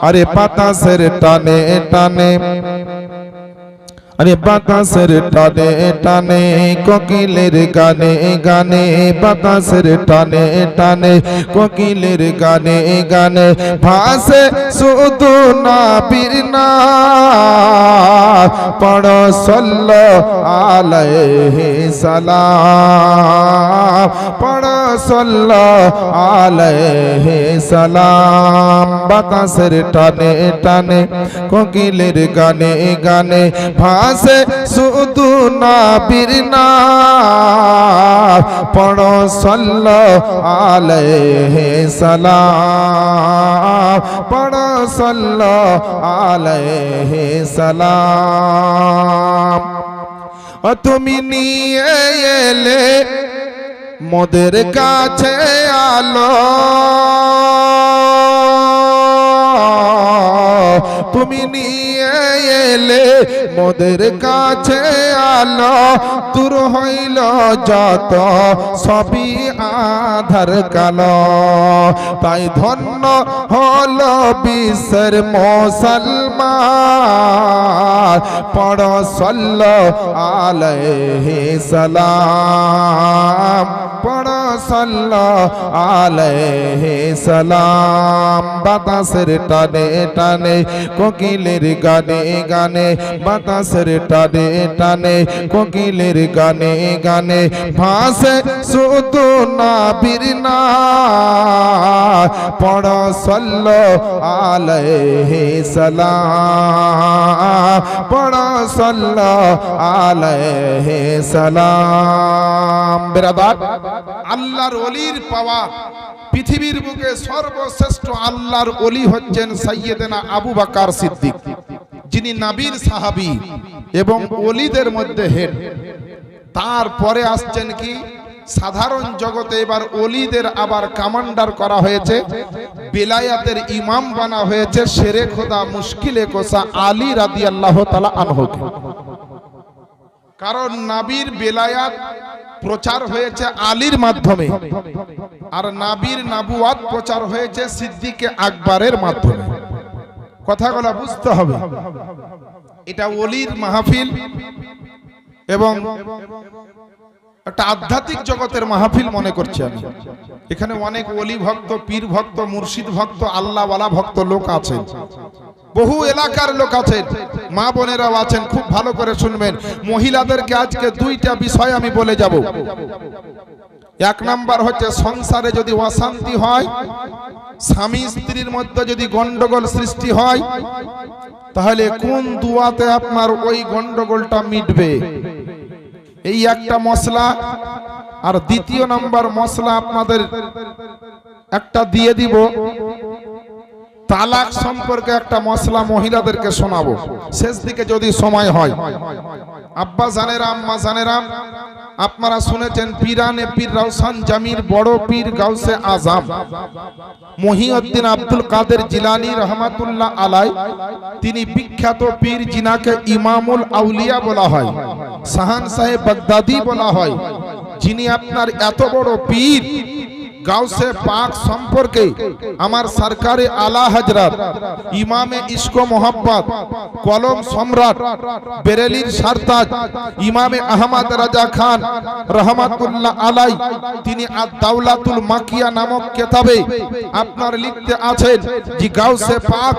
আরে বাতাসের টানে টানে, আরে বাতাসের টানে টানে, কোকিলের গানে গানে, বাতাসের টানে টানে, কোকিলের গানে গানে, ভাসে শুধু নবীর নাম, পড়ো সাল্লাল্লাহু আলাইহি সালাম, পড়ো সাল্লাল্লাহু আলাইহি সালাম। বাতাসের টানে টানে, কোকিলের গানে গানে, ভাসে শুধু নবীর নাম, পড়ো সাল্লাল্লাহু আলাইহি সালাম, পড়ো সাল্লাল্লাহু আলাইহি সালাম। ও তুমি নিয়ে এলে মোদের কাছে আলো, তুমি নিয়ে এলে মোদের কাছে আলো, দূর হইল যত সবই আধার কালো। তাই ধন্য হলো বিশ্বের মুসলমান, পড়ো সাল্লাল্লাহু আলাইহি সালাম, পড়ো সাল্লাল্লাহু আলাইহি সালাম। বাতাসের টানে টানে, কোকিলের গানে গানে, বাতাসের টানে টানে, কোকিলের গানে গানে, ভাসে শুধু নবীর নাম, পড়ো সাল্লাল্লাহু আলাইহি সালাম, পড়ো সাল্লাল্লাহু আলাইহি সালাম। বেরাদার, আল্লাহর ওলির পাওয়া, পৃথিবীর বুকে সর্বশ্রেষ্ঠ আল্লাহর ওলি হচ্ছেন সাইয়েদনা আবু বকর সিদ্দিক, যিনি নবীর সাহাবী এবং ওলিদের মধ্যে হেড। তারপরে আসছেন কি সাধারণ জগতে, এবার ওলিদের আবার কমান্ডার করা হয়েছে, বেলায়াতের ইমাম বানা হয়েছে শেরে খোদা মুশকিলে কোসা আলী রাদিয়াল্লাহু তাআলা আনহু। কারণ নবীর বেলায়াত প্রচার হয়েছে আলীর মাধ্যমে, আর নবীর নবুয়াত প্রচার হয়েছে সিদ্দিকে আকবরের মাধ্যমে। কথাগুলো বুঝতে হবে। এটা ওলির মাহফিল এবং একটা আধ্যাত্মিক জগতের মাহফিল মনে করছি আমি। এখানে অনেক ওলি ভক্ত, পীর ভক্ত, মুর্শিদ ভক্ত, আল্লাহওয়ালা ভক্ত লোক আছেন, বহু এলাকার লোক আছেন, মা বোনেরাও আছেন। খুব ভালো করে শুনবেন। মহিলাদেরকে আজকে দুইটা বিষয় আমি বলে যাব। এক নাম্বার হচ্ছে, সংসারে যদি অশান্তি হয়, স্বামী স্ত্রীর মধ্যে যদি গন্ডগোল সৃষ্টি হয়, তাহলে কোন দুয়াতে আপনার ওই গন্ডগোলটা মিটবে, এই একটা মশলা। আর দ্বিতীয় নাম্বার মশলা আপনাদের একটা দিয়ে দিব, তালাক সম্পর্কে একটা মশলা মহিলাদেরকে শোনাবো শেষ দিকে যদি সময় হয়। আব্বা জানেরা, আম্মা জানেরা, আপনারা শুনেছেন পীরানে পীর রওশন জামির বড় পীর গাউসে আজম মহিউদ্দিন আব্দুল কাদের জিলানী রহমাতুল্লাহ আলাই, তিনি বিখ্যাত পীর, যিনাকে ইমামুল আউলিয়া বলা হয়, শাহান সাহেব বাগদাদি বলা হয়, যিনি আপনার এত বড় পীর। গাউসে পাক সম্পর্কে আমার সরকারে আলা হযরত ইমামে ইশক ও মোহাব্বত, কলম সম্রাট, বেরেলির সারতাজ ইমামে আহমদ রাজা খান রহমাতুল্লাহ আলাই, তিনি আদ-দাওলাতুল মাকিয়া নামক কিতাবে আপনার লিখতে আছেন যে গাউসে পাক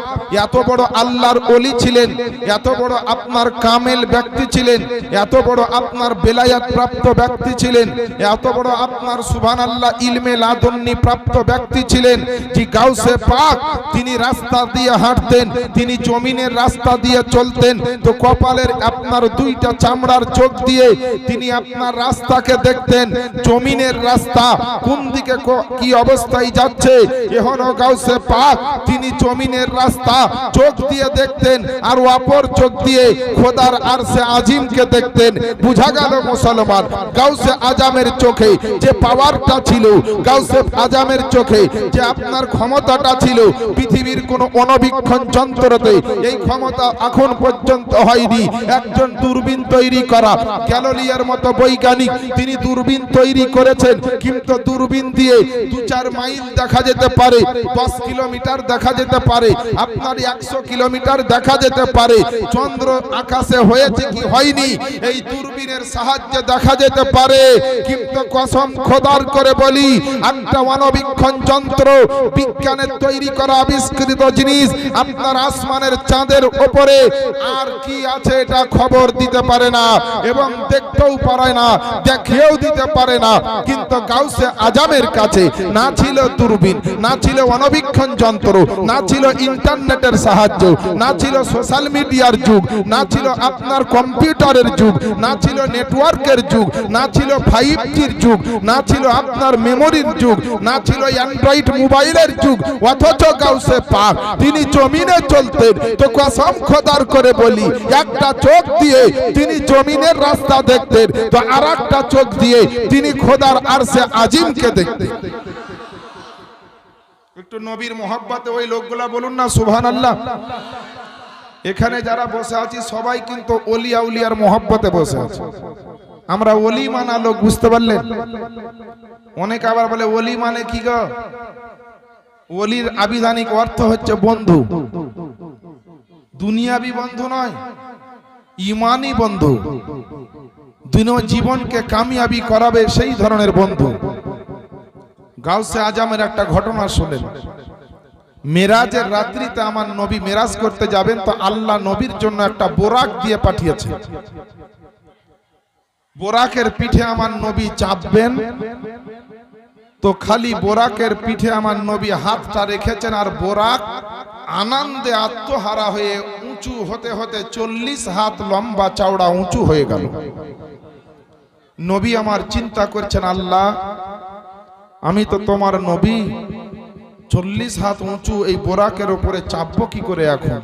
এত বড় আল্লাহর ওলি ছিলেন, এত বড় আপনার কামেল ব্যক্তি ছিলেন, এত বড় আপনার বেলায়াত প্রাপ্ত ব্যক্তি ছিলেন, এত বড় আপনার সুবহানাল্লাহ ইলমে লাদুন্নি প্রাপ্ত ব্যক্তি ছিলেন যে গাউসে পাক তিনি রাস্তা দিয়ে হাঁটতেন, তিনি জমিনের রাস্তা দিয়ে চলতেন, তো কপালের আপনার দুইটা চামড়ার চোখ দিয়ে তিনি আপনার রাস্তাকে দেখতেন, জমিনের রাস্তা কোন দিকে কি অবস্থায় যাচ্ছে, এখনো গাউসে পাক তিনি জমিনের রাস্তা চোখ দিয়ে দেখতেন, আর অপর চোখ দিয়ে খোদার আরশে আজিমকে দেখতেন। বুঝা গেল মুসলমান, গাউসে আজমের চোখে যে পাওয়ারটা ছিল, গাউসে গাউসে আজমের চোখে যে আপনার ক্ষমতাটা ছিল পৃথিবীর কোন অনবীক্ষণ যন্ত্রতে এই ক্ষমতা এখন পর্যন্ত হয়নি। একজন দূরবীন তৈরি করা গ্যালিলিওর মতো বৈজ্ঞানিক তিনি দূরবীন তৈরি করেছেন, কিন্তু দূরবীন দিয়ে 2-4 মাইল দেখা যেতে পারে, 10 কিলোমিটার দেখা যেতে পারে, আপনার 100 কিলোমিটার দেখা যেতে পারে। চন্দ্র আকাশে হয়েছে কি হয়নি এই দূরবীনের সাহায্যে দেখা যেতে পারে। কিন্তু কসম খোদার করে বলি, একটা অনবীক্ষণ যন্ত্র বিজ্ঞানের তৈরি করা আবিষ্কৃত জিনিস আপনার আসমানের চাঁদের উপরে আর কি আছে এটা খবর দিতে পারে না এবং দেখতেও পারে না, দেখেও দিতে পারে না। কিন্তু গাউসে আজমের কাছে না ছিল দূরবীন, না ছিল অনবীক্ষণ যন্ত্র, না ছিল ইন্টারনেটের সাহায্য, না ছিল সোশ্যাল মিডিয়ার যুগ, না ছিল আপনার কম্পিউটারের যুগ, না ছিল নেটওয়ার্কের যুগ, না ছিল 5G'র যুগ, না ছিল আপনার মেমোরির যুগ, না ছিল অ্যান্ড্রয়েড মোবাইলের যুগ। অথচ গাউসে পাক তিনি জমিনে চলতেন। তো কসম খোদার করে বলি, একটা চোখ দিয়ে তিনি জমিনের রাস্তা দেখতেন, তো আরেকটা চোখ দিয়ে তিনি খোদার আরশে আজিমকে দেখতেন। একটু নবীর মোহাব্বতে ওই লোকগুলা বলুন না সুবহানাল্লাহ। এখানে যারা বসে আছি সবাই কিন্তু ওলি আউলিয়ার মোহাব্বতে বসে আছে। আমরা ওলি মানা লোক, বুঝতে পারলেন? অনেক আবার বলে ওলি মানে কি গো? ওলির আবিধানিক অর্থ হচ্ছে বন্ধু, দুনিয়াবি বন্ধু নয়, ইমানি বন্ধু, দুনিয়া জীবনকে কামিয়াবি করাবে সেই ধরনের বন্ধু। গাউসে আজমের একটা ঘটনা শুনেন। মেরাজের রাত্রিতে আমার নবী মেরাজ করতে যাবেন, তো আল্লাহ নবীর জন্য একটা বোরাক দিয়ে পাঠিয়েছে। বোরাকের পিঠে আমার নবী চাপবেন, তো খালি বোরাকের পিঠে আমার নবী হাতটা রেখেছেন, আর বোরাক আনন্দে আত্মহারা হয়ে উঁচু হতে হতে 40 হাত লম্বা চওড়া উঁচু হয়ে গেল। নবী আমার চিন্তা করছেন, আল্লাহ আমি তো তোমার নবী, 40 হাত উঁচু এই বোরাকের উপরে চাপবো কি করে এখন,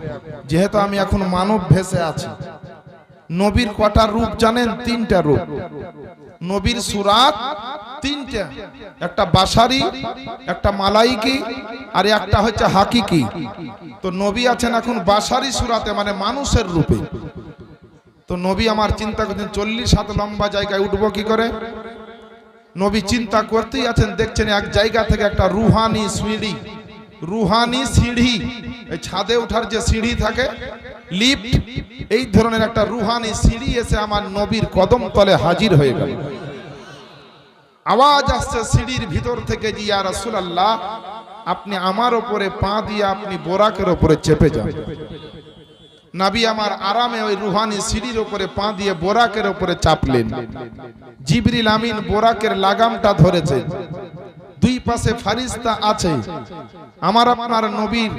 যেহেতু আমি এখন মানব ভেসে আছি। নবীর কটা রূপ জানেন? 3টা রূপ। নবীর সুরাত 3টা, একটা বাশারি, একটা মালাইকি, আর একটা হচ্ছে হাকিকি। তো নবী আছেন এখন বাশারি সুরাতে, মানে মানুষের রূপে। তো নবী আমার চিন্তা করছেন 40 হাত লম্বা জায়গায় উঠবো কি করে। নবী চিন্তা করতেই আছেন, দেখছেন এক জায়গা থেকে একটা রুহানি সিঁড়ি, রুহানি সিঁড়ি, এই ছাদে ওঠার যে সিঁড়ি থাকে লিফট, এই ধরনের একটা রুহানি সিঁড়ি এসে আমার নবীর কদম তলে হাজির হয়ে গেল। আওয়াজ আসছে সিঁড়ির ভিতর থেকে, যে ইয়া রাসূলুল্লাহ আপনি আমার উপরে পা দিয়ে আপনি বোরাকের উপরে চেপে যান। নবী আমার আরামে ওই রুহানি সিঁড়ির উপরে পা দিয়ে বোরাকের উপরে চাপলেন। জিবরিল আমিন বোরাকের লাগামটা ধরেছে, দুই পাশে ফারিস্তা আছে। আমার আপনার নবীর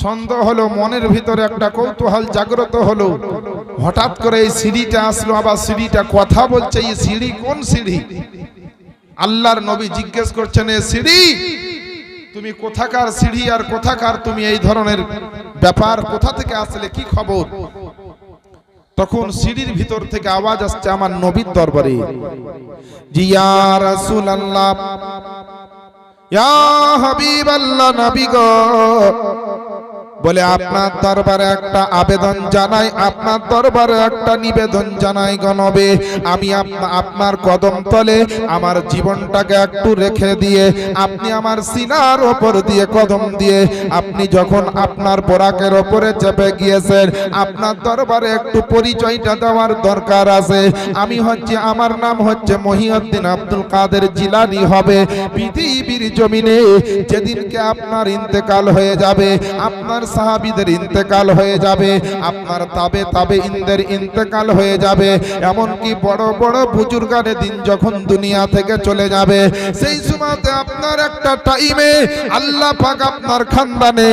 সন্দেহ হলো, মনের ভিতরে একটা কৌতূহল জাগ্রত হলো। হঠাৎ করে এই সিঁড়িটা আসলো, আবার সিঁড়িটা কথা বলছে। এই সিঁড়ি কোন সিঁড়ি? আল্লাহর নবী জিজ্ঞেস করছেন, এ সিঁড়ি তুমি কোথাকার সিঁড়ি, আর কোথাকার তুমি, এই ধরনের ব্যাপার কোথা থেকে আসলে, কি খবর? তখন সিঁড়ির ভিতর থেকে আওয়াজ আসছে আমার নবীর দরবারে, জি ইয়া রাসূলুল্লাহ, ইয়া হাবিবাল্লাহ, নবী গো, বলে আপনার দরবারে একটা আবেদন জানাই, আপনার দরবারে একটা নিবেদন জানাই গো নবী। আমি আপনার কদম তলে আমার জীবনটাকে একটু রেখে দিয়ে আপনি আমার সিনার ওপর দিয়ে কদম দিয়ে আপনি যখন আপনার বোরাকের ওপরে চেপে গিয়েছেন, আপনার দরবারে একটু পরিচয়টা দেওয়ার দরকার আছে। আমি হচ্ছে, আমার নাম হচ্ছে মহিউদ্দিন আব্দুল কাদের জিলানী হবে। পৃথিবীর জমিনে যেদিনকে আপনার ইন্তেকাল হয়ে যাবে, আপনার সাহাবীদের ইন্তেকাল হয়ে যাবে, আপনার তাবে তাবে ইনদের ইন্তেকাল হয়ে যাবে, এমনকি বড় বড় বুজুর্গানের দিন যখন দুনিয়া থেকে চলে যাবে, সেই সময়তে আপনার একটা টাইমে আল্লাহ পাক আপনার খানদানে,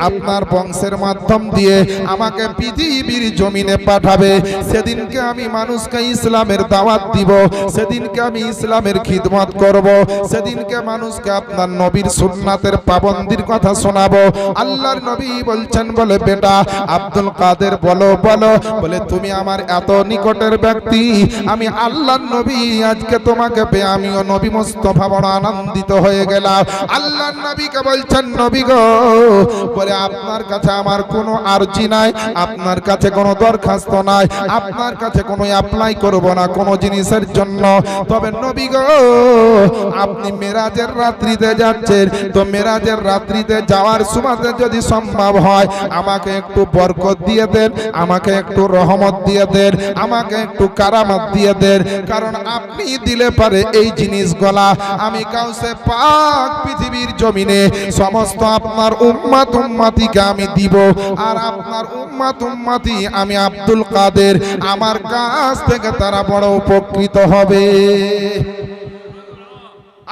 আপনার বংশের মাধ্যম দিয়ে আমাকে পৃথিবীর জমিনে পাঠাবে। সেদিনকে আমি মানুষকে ইসলামের দাওয়াত দিব, সেদিনকে আমি ইসলামের খিদমত করব, সেদিনকে মানুষকে আপনার নবীর সুন্নাতের পাবন্দির কথা শোনাবো। আল্লাহর নবী বলছেন বলে বেটা আব্দুল কাদের বলো বলো, বলে তুমি আমার এত নিকটের ব্যক্তি, আমি আল্লাহর নবী, আজকে তোমাকে পেয়ে আমিও নবী মুস্তাফা বড় আনন্দিত হয়ে গেলাম। আল্লাহর নবীকে বলছেন নবী গো, বলে আপনার কাছে আমার কোনো আরজি নাই, আপনার কাছে কোনো দরখাস্ত নাই, আপনার কাছে কোনো অ্যাপ্লাই করব না কোনো জিনিসের জন্য, তবে নবী গো আপনি মেরাজের রাত্রিতে যাচ্ছেন, তো মেরাজের রাত্রিতে যাওয়ার সুমাতে যদি সম্ভব হয় আমাকে একটু বরকত দিয়ে দেন, আমাকে একটু রহমত দিয়ে দেন, আমাকে একটু কারামত দিয়ে দেন, কারণ আপনি দিলে পারে এই জিনিসগুলা আমি কাউসে পাক পৃথিবীর জমিনে সমস্ত আপনার উম্মত উম্মতিকে আমি দিব, আর আপনার উম্মত উম্মতি আমি আব্দুল কাদের আমার কাছ থেকে তারা বড় উপকৃত হবে।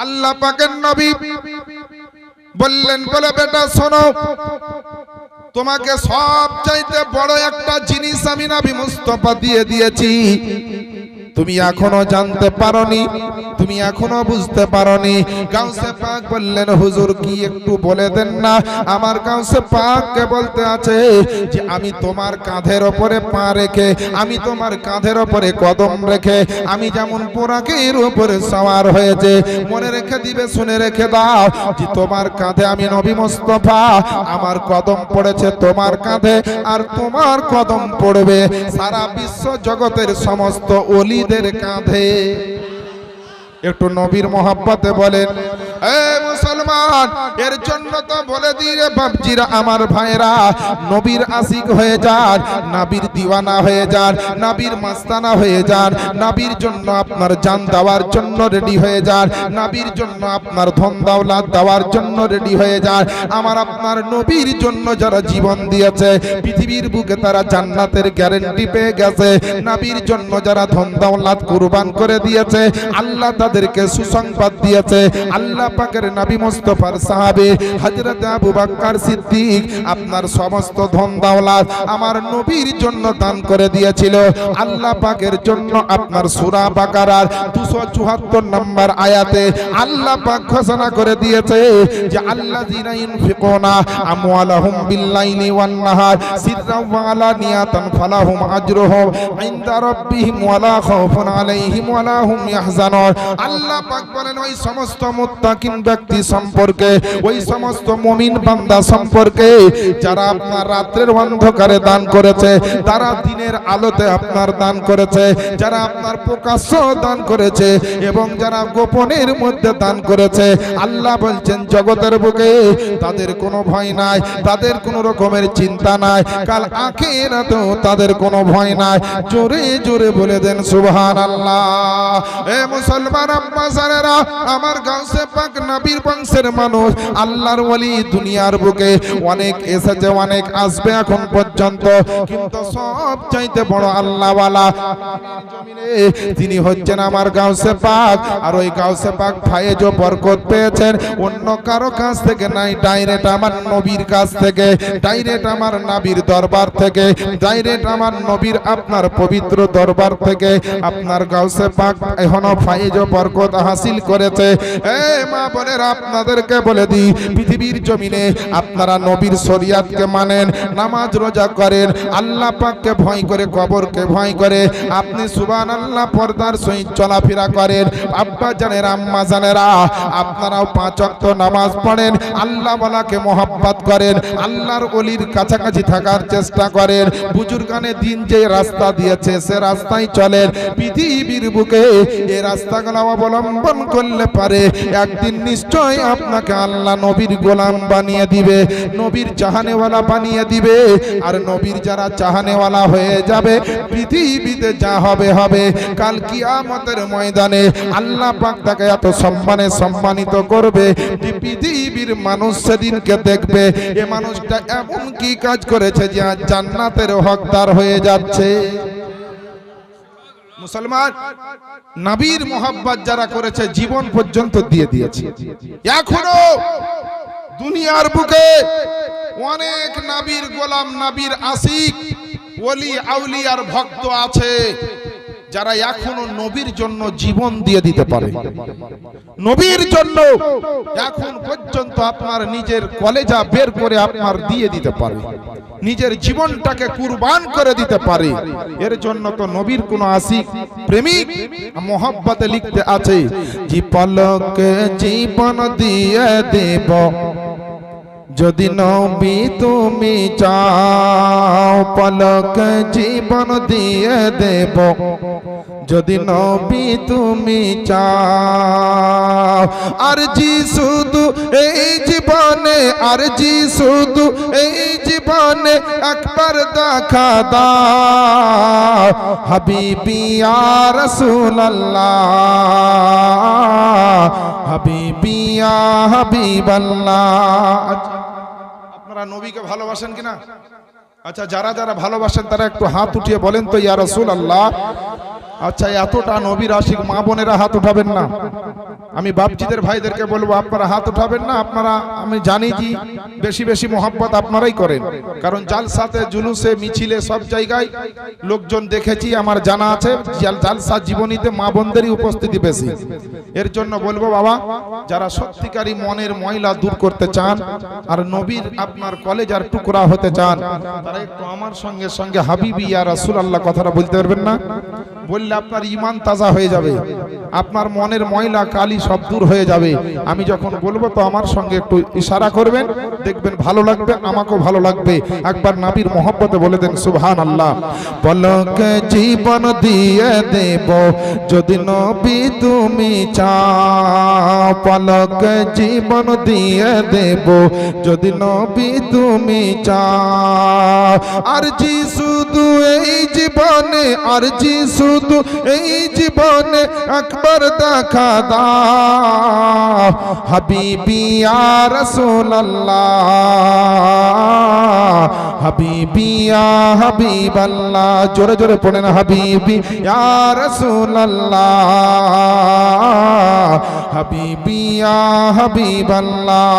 আল্লাহ পাকের নবী বললেন বলে বেটা শোনো, তোমাকে সব চাইতে বড় একটা জিনিস আমি নবী মুস্তাফা দিয়ে দিয়েছি, তুমি এখনো জানতে পারোনি, তুমি এখনো বুঝতে পারোনি। গাউসে পাক বললেন হুজুর কি একটু বলে দেন না। আমার গাউসে পাককে বলতে আছে যে আমি তোমার কাঁধের ওপরে পা রেখে, আমি তোমার কাঁধের ওপরে কদম রেখে, আমি যেমন পোরাকের উপরে সওয়ার হয়েছে, মনে রেখে দিবে, শুনে রেখে দাও যে তোমার কাঁধে আমি নবী মুস্তাফা, আমার কদম পড়েছে তোমার কাঁধে, আর তোমার কদম পড়বে সারা বিশ্ব জগতের সমস্ত ওলিদের কাঁধে। একটু নবীর মহব্বতে বলেন এ মুসলমান, এর জন্য তো বলে দিয়ে বাপজিরা আমার ভাইরা নবীর আশিক হয়ে যান, নবীর দিওয়ানা হয়ে যান, নবীর মাস্তানা হয়ে যান, নবীর জন্য আপনার জান দেওয়ার জন্য রেডি হয়ে যান, নবীর জন্য আপনার ধন দৌলত দেওয়ার জন্য রেডি হয়ে যান। আমার আপনার নবীর জন্য যারা জীবন দিয়েছে পৃথিবীর বুকে তারা জান্নাতের গ্যারান্টি পেয়ে গেছে, নবীর জন্য যারা ধন দৌলত কুরবান করে দিয়েছে আল্লাহ তাদেরকে সুসংবাদ দিয়েছে। আল্লাহ পাকের নবী মুস্তাফার সাহাবে হযরত আবু বকর সিদ্দিক আপনার সমস্ত ধন দৌলত আমার নবীর জন্য দান করে দিয়েছিল। আল্লাহ পাকের জন্য আপনার সূরা বাকারার 274 নম্বর আয়াতে আল্লাহ পাক ঘোষণা করে দিয়েছে যে আল্লাযীনা ইনফিকুনা আমওয়ালাহুম বিল-লাইলি ওয়ান-নাহার সিররান ওয়া আলানিয়াতান ফালাহুম আজরুহুম ইনদা রাব্বিহিম ওয়ালা খাউফুন আলাইহিম ওয়ালা হুম ইয়াহজানুন। আল্লাহ পাক বলেন ওই সমস্ত মুত্তাকিন ব্যক্তি সম্পর্কে, ওই সমস্ত মুমিন বান্দা সম্পর্কে যারা আপনার রাতের অন্ধকারে দান করেছে, তারা দিনের আলোতে আপনার দান করেছে, যারা আপনার প্রকাশ্য দান করেছে এবং যারা গোপনের মধ্যে দান করেছে, আল্লাহ বলছেন জগতের বুকে তাদের কোনো ভয় নাই, তাদের কোনো রকমের চিন্তা নাই, কাল আখিরাতেও তাদের কোনো ভয় নাই। জোরে জোরে বলে দেন সুবহানাল্লাহ। এ মুসলমান আম্মা জানেরা, আমার গাউসে পাক নবীর বংশের মানুষ, আল্লাহর ওলি দুনিয়ার বুকে অনেক এসেছে, অনেক আসবে এখন পর্যন্ত, কিন্তু সব চাইতে বড় আল্লাহওয়ালা তিনি হচ্ছেন আমার গাউসে পাক। আর ওই গাউসে পাক ফায়েজ ও বরকত পেয়েছেন অন্য কারো কাছ থেকে নাই, ডাইরেক্ট আমার নবীর কাছ থেকে, ডাইরেক্ট আমার নবীর দরবার থেকে, ডাইরেক্ট আমার নবীর আপনার পবিত্র দরবার থেকে আপনার গাউসে পাক এখনো ফায়েজ ও বরকত হাসিল করেছে। এ মা বোনেরা, আপনাদেরকে বলে দিই পৃথিবীর জমিনে আপনারা নবীর শরিয়াতকে মানেন, নামাজ রোজা করেন, আল্লাহ পাককে ভয় করে, কবরকে ভয় করে, আপনি সুবহানাল্লাহ পর্দার সহিত চলাফেরা করেন। আব্বা জানেরা, আম্মা জানেরা, আপনারাও 5 ওয়াক্ত নামাজ পড়েন, আল্লাহ ওয়ালাকে মহব্বত করেন, আল্লাহর ওলির কাছাকাছি থাকার চেষ্টা করেন, বুজুর্গানে দিন যে রাস্তা দিয়েছে সে রাস্তায় চলেন। পৃথিবীর বুকে এই রাস্তাগুলো অবলম্বন করলে পারে একদিন নিশ্চয় আপনাকে আল্লাহ নবীর গোলাম বানিয়ে দিবে, নবীর চাহানেওয়ালা বানিয়ে দিবে। আর নবীর যারা চাহানেওয়ালা হয়ে যাবে, পৃথিবীতে যা হবে হবে, কাল কিয়ামতের ময়দানে আল্লাহ পাক তাকে এত সম্মানে সম্মানিত করবে যে পৃথিবীর মানুষ সেদিনকে দেখবে এ মানুষটা এমন কি কাজ করেছে যে আজ জান্নাতের হকদার হয়ে যাচ্ছে। মুসলমান, নবীর মোহাব্বত যারা করেছে জীবন পর্যন্ত দিয়ে দিয়েছে। এখনো দুনিয়ার বুকে অনেক নবীর গোলাম, নবীর আশিক, ওলি আউলিয়ার ভক্ত আছে যারা এখনো নবীর জন্য জীবন দিয়ে দিতে পারে। নবীর জন্য এখন পর্যন্ত আপনার নিজের কলেজা বের করে আপনার দিয়ে দিতে পারে, নিজের জীবনটাকে কুরবান করে দিতে পারে। এর জন্য তো নবীর কোন আশিক প্রেমিক মোহাব্বতে লিখতে আছে, জি পলকে জীবন দিয়ে দেব যদি নবী তুমি চাও, পলক জীবন দিয়ে দেব যদি নবী তুমি চাও। আরজি শুধু এই জীবনে, আরজি শুধু এই জীবনে একবার দেখা দাও, হাবিবি ইয়া রাসূলুল্লাহ, হাবিবি ইয়া হাবিবাল্লাহ। আপনারা নবীকে ভালোবাসেন কিনা? আচ্ছা, যারা যারা ভালোবাসেন তারা একটু হাত উঠিয়ে বলেন তো ইয়া রাসূলুল্লাহ। আচ্ছা, এতটা নবীর আশিক মা বোনেরা হাত উঠাবেন না। আমি বাপজিদের ভাইদেরকে বলবো আপনারা হাত উঠাবেন না। আপনারা, আমি জানি যে বেশি বেশি মোহাব্বত আপনারাই করেন, কারণ জালসাতে জুলুসে মিছিলে সব জায়গায় লোকজন দেখেছি, আমার জানা আছে জালসা জীবনীতে মা বোনদেরই উপস্থিতি বেশি। এর জন্য বলবো বাবা, যারা সত্যিকারী মনের ময়লা দূর করতে চান আর নবীর আপনার কলেজার টুকরা হতে চান, তারা একটু আমার সঙ্গে সঙ্গে হাবিবি ইয়া রাসূলুল্লাহ কথাটা বলতে পারবেন না? বললে আপনার ঈমান তাজা হয়ে যাবে, আপনার মনের ময়লা কালি সব দূর হয়ে যাবে। আমি যখন বলবো তো আমার সঙ্গে একটু ইশারা করবেন, দেখবেন ভালো লাগবে, আমাকেও ভালো লাগবে। একবার নবীর মহব্বতে বলে দেন সুবহানাল্লাহ। পলক জীবন দিয়ে দেব যদি নবী তুমি চাও, পলক জীবন দিয়ে দেব যদি নবী তুমি চাও। আরজি শুধু এই জীবনে, আরজি শুধু এই জীবনে একবার দেখা দাও, হাবিবি ইয়া রাসূলুল্লাহ, হাবিবি ইয়া হাবিবাল্লাহ। জোরে জোরে পড়েন হাবিবি ইয়া রাসূলুল্লাহ, হাবিবি ইয়া হাবিবাল্লাহ।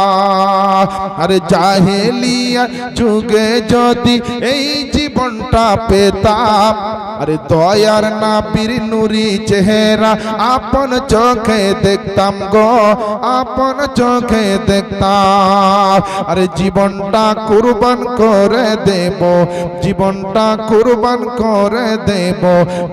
আরে জাহেলিয়া যুগে যদি এই জীবনটা পেতাম, আরে দয়ার নবীর নূরি চেহারা আপন চোখে দেখতাম গো, আপন চোখে দেখতাম। আরে জীবনটা কুরবান করে দেব, জীবনটা কুরবান করে দেব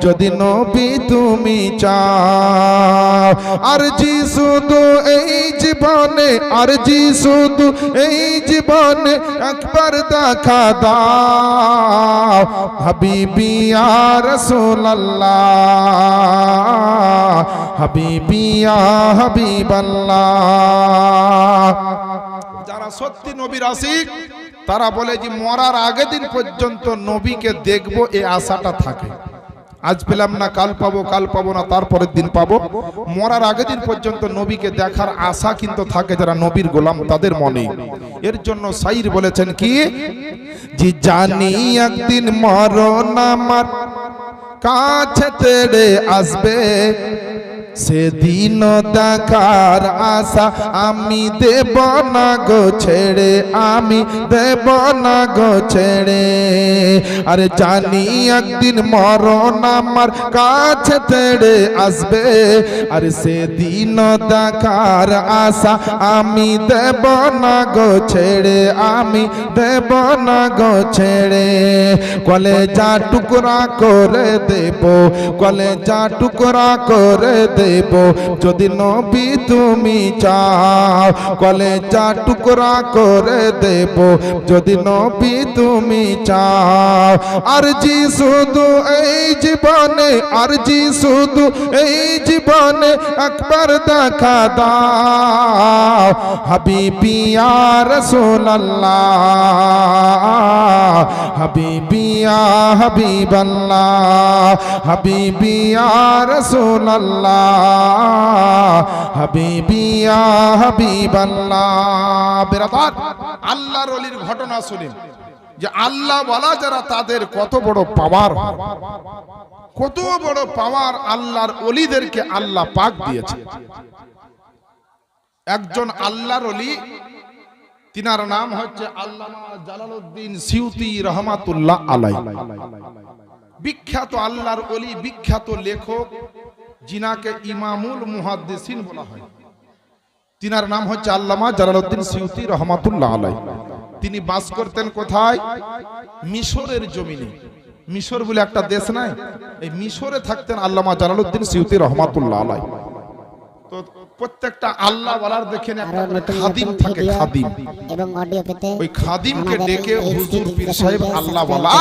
যদি নবী তুমি চাও। আরজি শুধু এই জীবনে, আরজি শুধু এই জীবনে একবার দেখা দাও, হাবিবি ইয়া রাসূলুল্লাহ, হাবিবি ইয়া হাবিবাল্লাহ। যারা সত্যি নবীর আশিক তারা বলে যে মরার আগে দিন পর্যন্ত নবীকে দেখবো, এই আশাটা থাকে। আজ পেলাম না কাল পাবো, কাল পাবো না তারপরের দিন পাবো, মরার আগে দিন পর্যন্ত নবীকে দেখার আশা কিন্তু থাকে যারা নবীর গোলাম তাদের মনে। এর জন্য শাইর বলেছেন কি, যে জানি একদিন মরণ আমার কাছে তেড়ে আসবে, সেদিন দেখার আশা আমি দেব না গো ছেড়ে, আমি দেব না গো ছেড়ে। আরে জানি একদিন মরণ আমার কাছে তেড়ে আসবে, আরে সেদিন দেখার আশা আমি দেব না গো ছেড়ে, আমি দেব না গো ছেড়ে। কলেজা টুকরা করে দেব, কলেজা টুকরা করে দেব যদি নবী তুমি চাও, কলেজা টুকরা করে দেব যদি নবী তুমি চাও। আরজি শুধু এই জীবনে, আরজি শুধু এই জীবনে একবার দেখা দাও, হাবিবি ইয়া রাসূলুল্লাহ, হাবিবি ইয়া হাবিবাল্লাহ, হাবিবি ইয়া রাসূলুল্লাহ, হাবিবি ইয়া হাবিবাল্লাহ। বেরাদার, আল্লাহর ওলির ঘটনা শুনেন যে আল্লাহ ওয়ালা যারা তাদের কত বড় পাওয়ার, কত বড় পাওয়ার আল্লাহর ওলিদেরকে আল্লাহ পাক দিয়েছে। একজন আল্লাহর ওলি, তিনার নাম হচ্ছে আল্লামা জালালউদ্দিন সিউতি রহমাতুল্লাহ আলাইহি। বিখ্যাত আল্লাহর ওলি, বিখ্যাত লেখক, যিনাকে ইমামুল মুহাদ্দিসিন বলা হয়, তিনার নাম হচ্ছে আল্লামা জালালউদ্দিন সিউতি রহমাতুল্লাহ আলাইহি। তিনি বাস করতেন কোথায়? মিশরের জমিনে। মিশর বলে একটা দেশ নাই, এই মিশরে থাকতেন আল্লামা জালালউদ্দিন সিউতি রহমাতুল্লাহ আলাইহি। তো প্রত্যেকটা আল্লাহ ওয়ালার দেখেন একটা খাদিম থাকে, খাদিম, এবং অডিও পেতে ওই খাদিমকে ডেকে হুজুর পীর সাহেব আল্লাহ ওয়ালা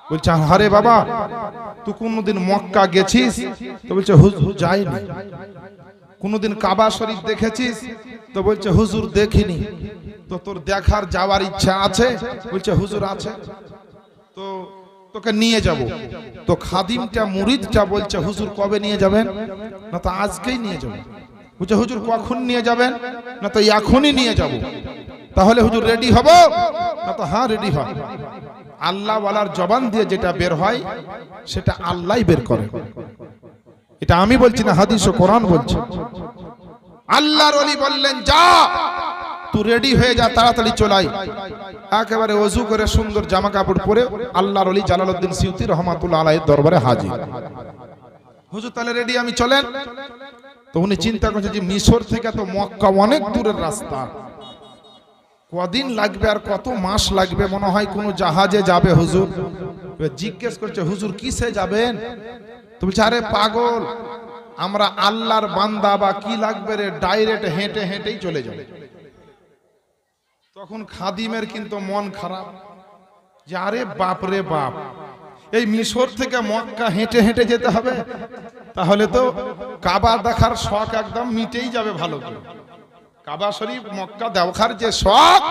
বলছে, আরে বাবা তুই কোনদিন মক্কা গেছিস? তো বলছে হুজুর যাইনি। কোনদিন কাবা শরীফ দেখেছিস? তো বলছে হুজুর দেখিনি। তো তোর দেখার যাওয়ার ইচ্ছা আছে? বলছে হুজুর আছে। তো তোকে নিয়ে যাব। তো খাদিমটা মুরিদটা বলছে হুজুর কবে নিয়ে যাবেন? না তো আজকেই নিয়ে যাব। বলছে হুজুর কখন নিয়ে যাবেন? না তো এখনই নিয়ে যাব। তাহলে হুজুর রেডি হব? না তো হ্যাঁ রেডি হয়। আল্লাহ ওয়ালার জবান দিয়ে যেটা বের হয় সেটা আল্লাহই বের করে। এটা আমি বলছি না, হাদিস ও কোরআন বলছে। আল্লাহর ওলি বললেন যা, তুই রেডি হয়ে যা, তাড়াতাড়ি চলাই। একেবারে ওযু করে সুন্দর জামা কাপড় পরে আল্লাহর ওলি জালালউদ্দিন সিউতি রহমাতুল্লাহ আলাইহির দরবারে হাজির। হুজুর তাহলে রেডি, আমি চলেন। তো উনি চিন্তা করছে যে মিশর থেকে তো মক্কা অনেক দূরের রাস্তা, কদিন লাগবে আর কত মাস লাগবে, মনে হয় কোনো জাহাজে যাবে হুজুর। জিজ্ঞেস করছে হুজুর কিসে যাবেন? তো বলছে আরে পাগল, আমরা আল্লাহর বান্দা, বা কি লাগবে রে, ডাইরেক্ট হেঁটে হেঁটেই চলে যাবে। তখন খাদিমের কিন্তু মন খারাপ যে আরে বাপ রে বাপ, এই মিশর থেকে মক্কা হেঁটে হেঁটে যেতে হবে, তাহলে তো কাবা দেখার শখ একদম মিটেই যাবে ভালো করে। কাবা শরীফ মক্কা দেখার যে শখ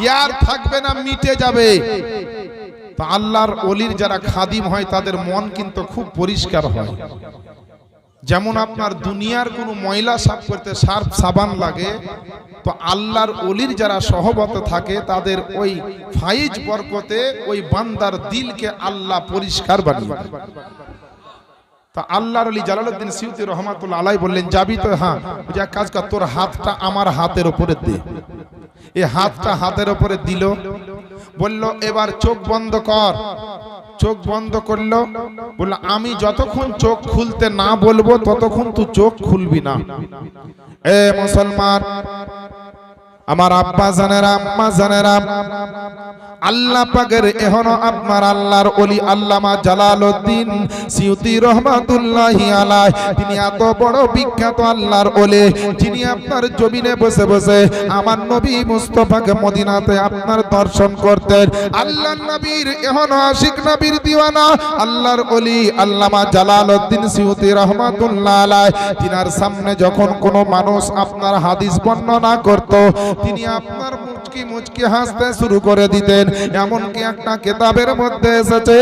ইয়ার থাকবে না, মিটে যাবে। তো আল্লাহর ওলির যারা খাদিম হয় তাদের মন কিন্তু খুব পরিষ্কার হয়। যেমন আপনার দুনিয়ার কোনো ময়লা সাফ করতে সার্ফ সাবান লাগে, তো আল্লাহর ওলির যারা সহবত থাকে তাদের ওই ফাইজ বরকতে ওই বান্দার দিলকে আল্লাহ পরিষ্কার বানিয়ে দেয়। তা আল্লাহর ওলি জালালউদ্দিন সিউতি রহমাতুল্লাহ আলাইহি বললেন যাবি তো? হ্যাঁ। যে কাজ কর, তোর হাতটা আমার হাতের উপরে দে। এই হাতটা হাতের উপরে দিল, বলল এবার চোখ বন্ধ কর। চোখ বন্ধ করলো, বলল আমি যতক্ষণ চোখ খুলতে না বলবো ততক্ষণ তুই চোখ খুলবি না। এ মুসলমান, আমার আব্বা জানেরা, আম্মা জানেরা, আল্লাহ পাকের এখনো আপনার আল্লাহর ওলি আল্লামা জালালউদ্দিন সিউতি রহমাতুল্লাহি আলাইহি, তিনি এত বড় বিখ্যাত আল্লাহর ওলি, যিনি আপনার জমিনে বসে বসে আমার নবী মুস্তাফাকে মদিনাতে আপনার দর্শন করতেন। আল্লাহর নবীর এখনো আশিক, নবীর দিওয়ানা আল্লাহর ওলি আল্লামা জালালউদ্দিন সিউতি রহমাতুল্লাহ আলাইহি, তিনার সামনে যখন কোনো মানুষ আপনার হাদিস বর্ণনা করত, তিনি আপনার মুচকি মুচকি হাসতে শুরু করে দিতেন। এমনকি একটা কিতাবের মধ্যে এসেছে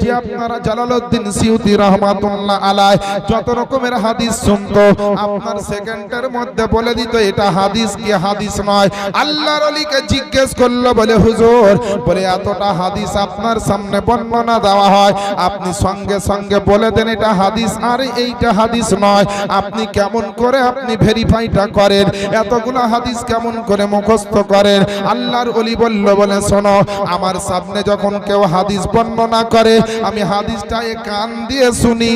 যে আপনারা জালালউদ্দিন সিউতি রহমাতুল্লাহ আলাইহি যত রকমের হাদিস শুনতো আপনার সেকেন্ডের মধ্যে বলে দিত এটা হাদিস কি হাদিস নয়। আল্লাহর ওলিকে জিজ্ঞেস করলো, বলে হুজুর, বলে এতটা হাদিস আপনার সামনে বর্ণনা দেওয়া হয়, আপনি সঙ্গে সঙ্গে বলে দেন এটা হাদিস আর এইটা হাদিস নয়, আপনি কেমন করে আপনি ভেরিফাইটা করেন, এতগুলো হাদিস কেমন করে মুখস্থ করেন? আল্লাহর ওলি বলল, বলে শোনো, আমার সামনে যখন কেউ হাদিস বর্ণনা করে আমি হাদিসটা কান দিয়ে শুনি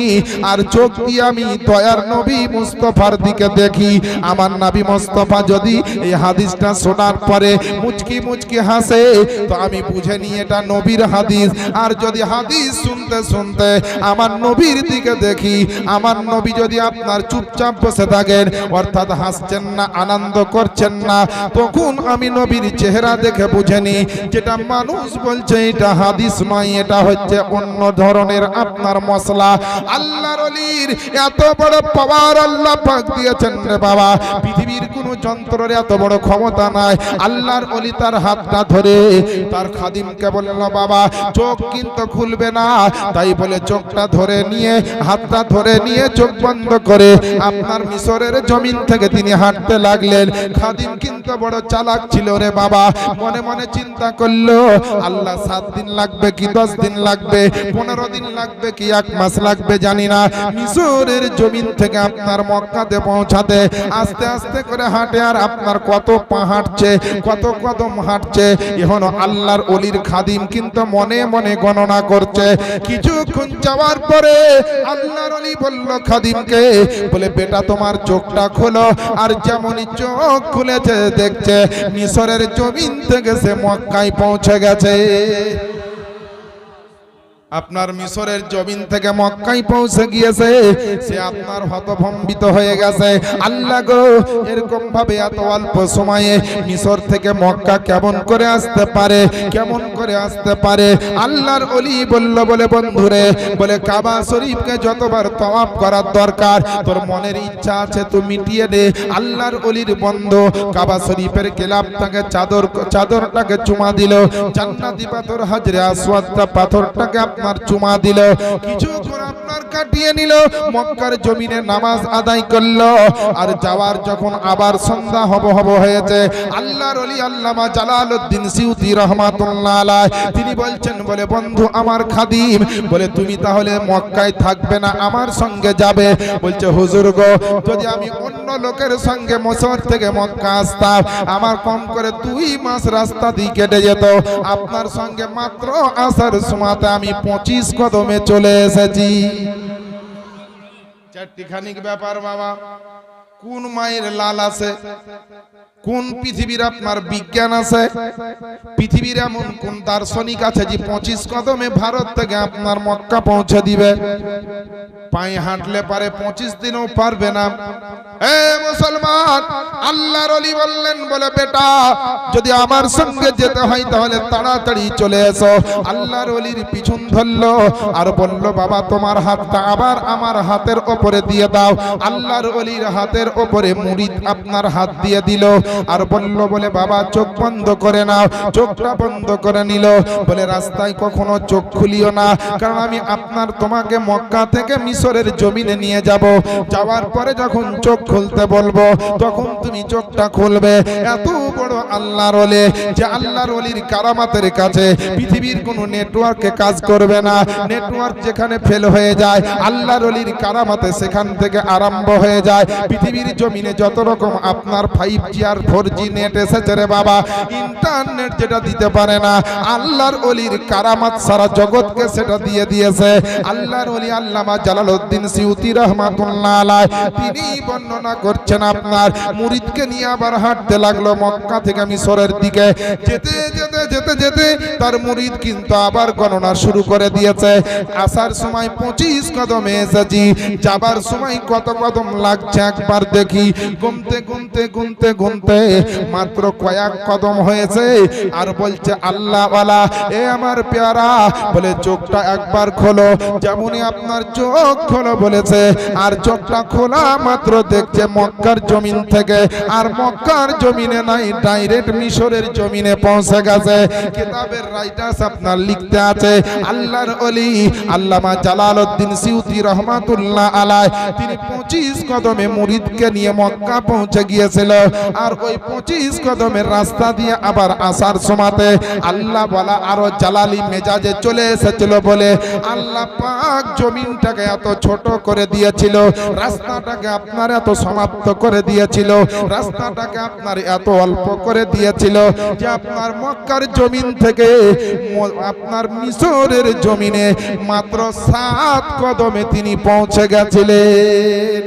আর চোখ দিয়ে আমি দয়ার নবী মুস্তাফার দিকে দেখি। আমার নবী মুস্তাফা যদি এই হাদিসটা শোনার পরে মুচকি মুচকি হাসে তো আমি বুঝে নিই এটা নবীর হাদিস। আর যদি হাদিস শুনতে শুনতে আমার নবীর দিকে দেখি, আমার নবী যদি আপনার চুপচাপ বসে থাকেন অর্থাৎ হাসছেন না, আনন্দ করছেন না, তখন আমি নবীর চেহারা দেখে বুঝে নিই যেটা মানুষ বলছে এটা হাদিস নয়, এটা হচ্ছে অন্য ধরনের আপনার মশলা। আল্লাহর ওলির এত বড় পাওয়ার আল্লাহ পাক দিয়েছেন রে বাবা, পৃথিবীর কোন যন্ত্রের এত বড় ক্ষমতা নাই। আল্লাহর ওলি তার হাতটা ধরে তার খাদিমকে বলল, বাবা চোখ কিন্তু খুলবে না, তাই বলে চোখটা ধরে নিয়ে, হাতটা ধরে নিয়ে চোখ বন্ধ করে আপনার মিশরের জমিন থেকে তিনি হাঁটতে লাগলেন। খাদিম কিন্তু বড় চালাক ছিল রে বাবা মনে মনে চিন্তা করলো আল্লাহ 7 দিন লাগবে কি 10 দিন লাগবে 15 দিন লাগবে কি 1 মাস লাগবে জানি না, মিশরের জমিন থেকে আপনার মক্কাতে পৌঁছাতে আস্তে আস্তে করে হাঁটে আর আপনার কত পা হাঁটছে কত কদম হাঁটছে। এখন আল্লাহর ওলির খাদিম কিন্তু মনে মনে গণনা করছে। কিছুক্ষণ যাওয়ার পরে আল্লাহর ওলি বলল খাদিমকে, বলে বেটা তোমার চোখটা খোলো। আর যেমনই চোখ খুলেছে দেখছে মিশরের জমিন থেকে সে মক্কায় পৌঁছে গেছে। আপনার মিশরের জমিন থেকে মক্কায় পৌঁছে গিয়েছে, সে আপনার হতভম্বিত হয়ে গেছে। আল্লাহ গো, এরকম ভাবে এত অল্প সময়ে মিশর থেকে মক্কা কেমন করে আসতে পারে, কেমন করে আসতে পারে? আল্লাহর ওলি বলল, বলে বন্ধুরে, বলে কাবা শরীফকে যতবার তওয়াফ করার দরকার তোর মনের ইচ্ছা আছে তুই মিটিয়ে দে। আল্লাহর ওলির বন্ধু কাবা শরীফের গিলাফটাকে চাদরটাকে চুমা দিল, জান্নাতি পাথর হাজরে আসওয়াদটা পাথরটাকে আপনার চুমা দিল, কিছুক্ষণ আপনার কাটিয়ে নিল, মক্কার জমিনে নামাজ আদায় করলো। আর যাওয়ার যখন আবার সন্ধ্যা হব হয়েছে, আল্লাহর ওলি আল্লামা জালালউদ্দিন সিউতি রহমাতুল্লাহ আলাইহি তিনি বলছেন, বলে বন্ধু আমার খাদিম, বলে তুমি তাহলে মক্কায় থাকবে না, আমার সঙ্গে যাবে। বলছে হুজুর গো, যদি আমি অন্য লোকের সঙ্গে মিশর থেকে মক্কা আসতাম আমার কম করে 2 মাস রাস্তা দিয়ে কেটে যেত, আপনার সঙ্গে মাত্র আসার সময়তে আমি 25 কদমে চলে এসেছি। চারটিখানিক ব্যাপার বাবা। কোন মায়ের লাল আছে, কোন পৃথিবীর আপনার বিজ্ঞান আছে, পৃথিবীর এমন কোন দার্শনিক আছে যে 25 কদমে ভারত থেকে আপনার মক্কা পৌঁছে দিবে? পায়ে হাঁটলে পারে 25 দিনও পারবে না। এ মুসলমান, আল্লাহর ওলি বললেন, বলে বেটা যদি আমার সঙ্গে যেতে হয় তাহলে তাড়াতাড়ি চলে এসো। আল্লাহর ওলির পিছন ধরলো আর বলল, বাবা তোমার হাতটা আবার আমার হাতের উপরে দিয়ে দাও। আল্লাহর ওলির হাতের উপরে মুরিদ আপনার হাত দিয়ে দিল আর বলল, বলে বাবা চোখ বন্ধ করে নাও। চোখটা বন্ধ করে নিল, বলে রাস্তায় কখনো চোখ খুলিও না, কারণ আমি আপনার তোমাকে মক্কা থেকে মিশরের জমিনে নিয়ে যাব। যাওয়ার পরে যখন চোখ খুলতে বলবো তখন তুমি চোখটা খুলবে। এত বড় আল্লাহর ওলি যে আল্লাহর ওলির কারামাতের কাছে পৃথিবীর কোনো নেটওয়ার্কে কাজ করবে না। নেটওয়ার্ক যেখানে ফেল হয়ে যায় আল্লাহর ওলির কারামাতে সেখান থেকে আরম্ভ হয়ে যায়। পৃথিবীর জমিনে যত রকম আপনার 5G আর 4G নেট এসেছে রে বাবা, ইন্টারনেট যেটা দিতে পারে না আল্লাহর ওলির কারামাত সারা জগৎকে সেটা দিয়ে দিয়েছে। আল্লাহর ওলি আল্লামা জালালউদ্দিন সিউতি রহমাতুল্লাহ আলাইহি তিনি বর্ণনা করছেন, আপনার মুরিদকে নিয়ে আবার হাঁটতে লাগলো মক্কা থেকে মিশরের দিকে। যেতে যেতে যেতে যেতে তার মুরিদ কিন্তু আবার গণনা শুরু করে দিয়েছে। আসার সময় 25 কদমে এসেছি, যাবার সময় কত কদম লাগছে একবার দেখি। গুনতে গুনতে গুনতে গুনতে মাত্র কয়েক কদম হয়েছে। আর বলছে আল্লাহ ওয়ালা, এ আমার পেয়ারা, বলে চোখটা একবার খোলো। যেমনই আপনার চোখ খোলো বলেছে, আর চোখটা খোলা মাত্র দেখছে মক্কার জমিন থেকে, আর মক্কার জমিনে নাই, ডাইরেক্ট মিশরের জমিনে পৌঁছে গেছে। কিতাবের রাইটার্স আপনার লিখতে আছে, আল্লাহর ওলি আল্লামা জালালউদ্দিন সিউতি রহমাতুল্লাহ আলাইহি তিনি 25 কদমে মুরিদকে নিয়ে মক্কা পৌঁছে গিয়েছিল। আর ওই 25 কদমের রাস্তা দিয়ে আবার আসার সময়তে আল্লাহ বলা আরো জালালি মেজাজে চলে এসেছিল বলে আল্লাহ পাক জমিনটাকে এত ছোট করে দিয়েছিল, রাস্তাটাকে আপনার এত সমাপ্ত করে দিয়েছিল, রাস্তাটাকে আপনার এত অল্প করে দিয়েছিল যে আপনার মক্কার জমিন থেকে আপনার মিশরের জমিনে মাত্র 7 কদমে তিনি পৌঁছে গেছিলেন।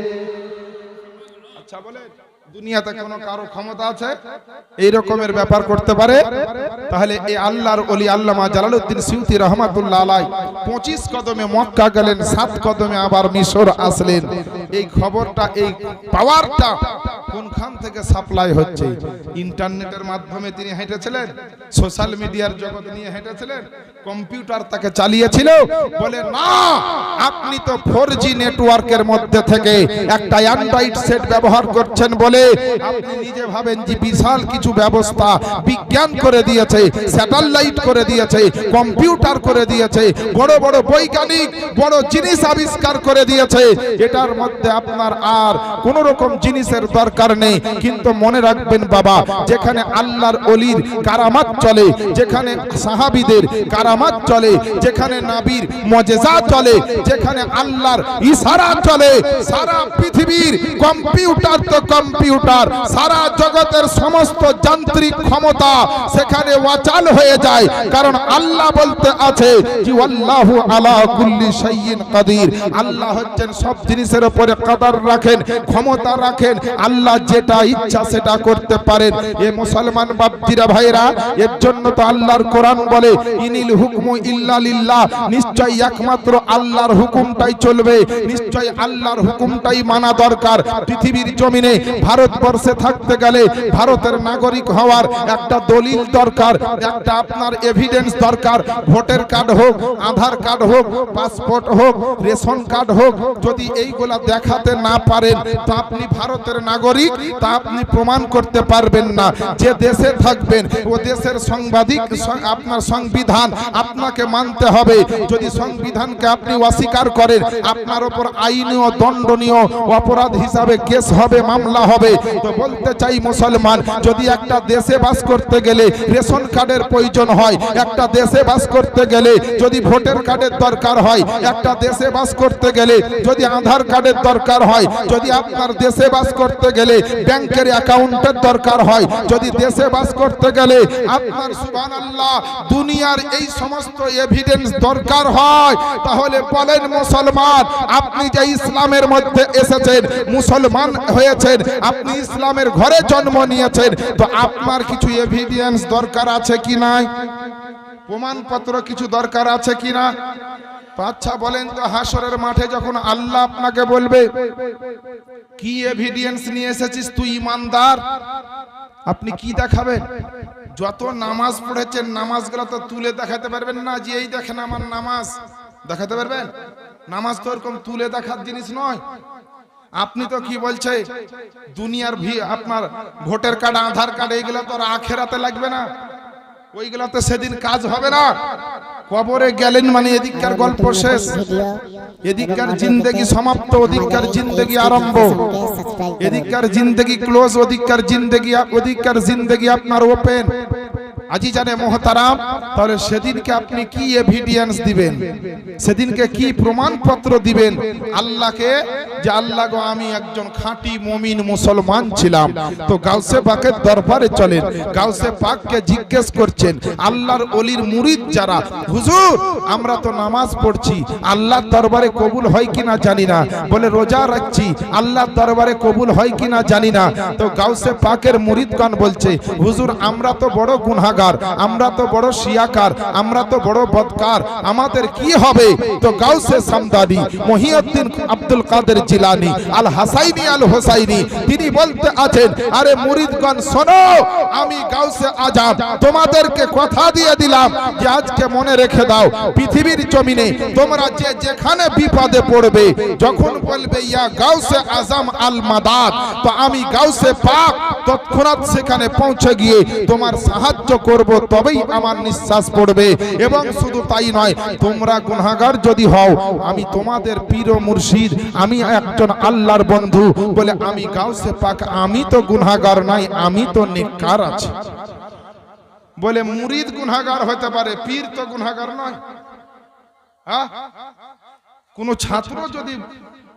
আচ্ছা বলেন, দুনিয়াতে কোনো কারো ক্ষমতা আছে এই রকমের ব্যাপার করতে পারে? তাহলে এই আল্লাহর ওলি আল্লামা জালালউদ্দিন সিউতি রহমাতুল্লাহ আলাইহি 25 কদমে মক্কা গেলেন, 7 কদমে আবার মিশর আসলেন। এই খবরটা, এই পাওয়ারটা কোনখান থেকে সাপ্লাই হচ্ছে? ইন্টারনেটের মাধ্যমে তিনি হেঁটেছিলেন, সোশ্যাল মিডিয়ার জগৎ নিয়ে হেঁটেছিলেন, কম্পিউটার তাকে চালিয়েছিল? বলে না, আপনি তো 4G নেটওয়ার্কের মধ্যে থেকে একটা অ্যান্ড্রয়েড সেট ব্যবহার করছেন বলে আপনি নিজে ভাবেন যে বিশাল কিছু ব্যবস্থা বিজ্ঞান করে দিয়েছে, স্যাটেলাইট করে দিয়েছে, কম্পিউটার করে দিয়েছে, বড় বড় বৈজ্ঞানিক বড় জিনিস আবিষ্কার করে দিয়েছে। এটার মধ্যে মধ্যে আপনার আর কোন রকম জিনিসের দরকার নেই। কিন্তু মনে রাখবেন বাবা, যেখানে আল্লাহর ওলির কারামাত চলে, যেখানে সাহাবীদের কারামাত চলে, যেখানে নবীর মুজিজা চলে, যেখানে আল্লাহর ইশারা চলে, সারা পৃথিবীর কম্পিউটার তো কম্পিউটার, সারা জগতের সমস্ত যান্ত্রিক ক্ষমতা সেখানে ওয়াচাল হয়ে যায়। কারণ আল্লাহ বলতে আছে যে আল্লাহু আলা কুল্লি শাইইন কাদির, আল্লাহ হচ্ছেন সব জিনিসের উপরে কদর রাখেন, ক্ষমতা রাখেন। আল্লাহ যেটা ইচ্ছা সেটা করতে পারেন। এ মুসলমান বাপজিরা ভাইরা, এর জন্য তো আল্লাহর কোরআন বলে ইনিল হুকমু ইল্লা লিল্লাহ, নিশ্চয় একমাত্র আল্লাহর হুকুমটাই চলবে, নিশ্চয় আল্লাহর হুকুমটাই মানা দরকার। পৃথিবীর জমিনে ভারতবর্ষে থাকতে গেলে ভারতের নাগরিক হওয়ার একটা দলিল দরকার, একটা আপনার এভিডেন্স দরকার। ভোটার কার্ড হোক, আধার কার্ড হোক, পাসপোর্ট হোক, রেশন কার্ড হোক, যদি এইগুলা দেখাতে না পারেন তো আপনি ভারতের নাগরিক তা আপনি প্রমাণ করতে পারবেন না। যে দেশে থাকবেন ও দেশের সাংবিধানিক আপনার সংবিধান আপনাকে মানতে হবে। যদি সংবিধানকে আপনি অস্বীকার করেন, আপনার উপর আইনি ও দণ্ডনীয় অপরাধ হিসাবে কেস হবে, মামলা হবে। তো বলতে চাই মুসলমান, যদি একটা দেশে বাস করতে গেলে রেশন কার্ডের প্রয়োজন হয়, একটা দেশে বাস করতে গেলে যদি ভোটার কার্ডের দরকার হয়, একটা দেশে বাস করতে গেলে যদি আধার কার্ডের দরকার হয়, যদি আপনার দেশে বাস করতে গেলে ব্যাংকের অ্যাকাউন্টের দরকার হয়, যদি দেশে বাস করতে গেলে আপনার সুবহানাল্লাহ দুনিয়ার এই সমস্ত এভিডেন্স দরকার হয়, তাহলে বলেন মুসলমান, আপনি যে ইসলামের মধ্যে এসেছেন, মুসলমান হয়েছেন, আপনি ইসলামের ঘরে জন্ম নিয়েছেন, তো আপনার কিছু এভিডেন্স দরকার আছে কি নাই? প্রমাণপত্র কিছু দরকার আছে কি না? আচ্ছা বলেন তো, হাসরের মাঠে যখন আল্লাহ আপনাকে বলবে কি এভিডেন্স নিয়ে এসেছিস তুই ইমানদার, আপনি কি দেখাবেন? যত নামাজ পড়েছেন নামাজগুলো তো তুলে দেখাতে পারবেন না যে এই দেখেন আমার নামাজ, দেখাতে পারবেন? নামাজ তো এরকম তুলে দেখার জিনিস নয়। আপনি তো কি বলছে দুনিয়ার আপনার ভোটার কার্ড, আধার কার্ড, এইগুলো তো আখেরাতে লাগবে না, ওইগুলোতে সেদিন কাজ হবে না। কবরে গেলেন মানে এদিককার গল্প শেষ, এদিককার জিন্দেগি সমাপ্ত, ওদিককার জিন্দেগি আরম্ভ, এদিককার জিন্দেগি ক্লোজ, ওদিককার জিন্দেগি আপনার ওপেন। আজি জানে মোহতারাম, তাহলে সেদিনকে আপনি কি এভিডেন্স দিবেন? সেদিনকে কি প্রমাণপত্র দিবেন আল্লাহকে যে আল্লাহ গো আমি একজন খাঁটি মুমিন মুসলমান ছিলাম? তো গাউসে পাকের দরবারে চলেন, গাউসে পাককে জিজ্ঞেস করছেন আল্লাহর ওলির মুরিদ যারা, হুজুর আমরা তো নামাজ পড়ছি, আল্লাহর দরবারে কবুল হয় কিনা জানি না, বলে রোজা রাখছি, আল্লাহর দরবারে কবুল হয় কিনা জানি না। তো গাউসে পাকের মুরিদগণ বলছে হুজুর আমরা তো বড় গুনাহগার, আমরা তো বড় শিয়াকার, আমরা তো বড় বদকার, আমাদের কি হবে? তো গাউসে সামদানি মহিউদ্দিন আব্দুল কাদের জিলানী আল হাসাইনি আল হোসাইনি তিনি বলতে আছেন, আরে মুরিদগণ শোনো, আমি গাউসে আজম তোমাদেরকে কথা দিয়ে দিলাম যে আজকে মনে রেখে দাও, পৃথিবীর জমিনে তোমরা যে যেখানে বিপদে পড়বে, যখন বলবে ইয়া গাউসে আজম আল মাদাদ, তো আমি গাউসে পাক তৎক্ষণাৎ সেখানে পৌঁছে গিয়ে তোমার সাহায্য করব, তবেই আমার নিঃশ্বাস পড়বে। এবং শুধু তাই নয়, তোমরা গুনাহগার যদি হও, আমি তোমাদের পীর ও মুর্শিদ, আমি একজন আল্লাহর বন্ধু, বলে আমি গাউসে পাক, আমি তো গুনাহগার নাই, আমি তো নেককার আছি। বলে মুরিদ গুনাহগার হতে পারে, পীর তো গুনাহগার নয়। হ্যাঁ, কোন ছাত্র যদি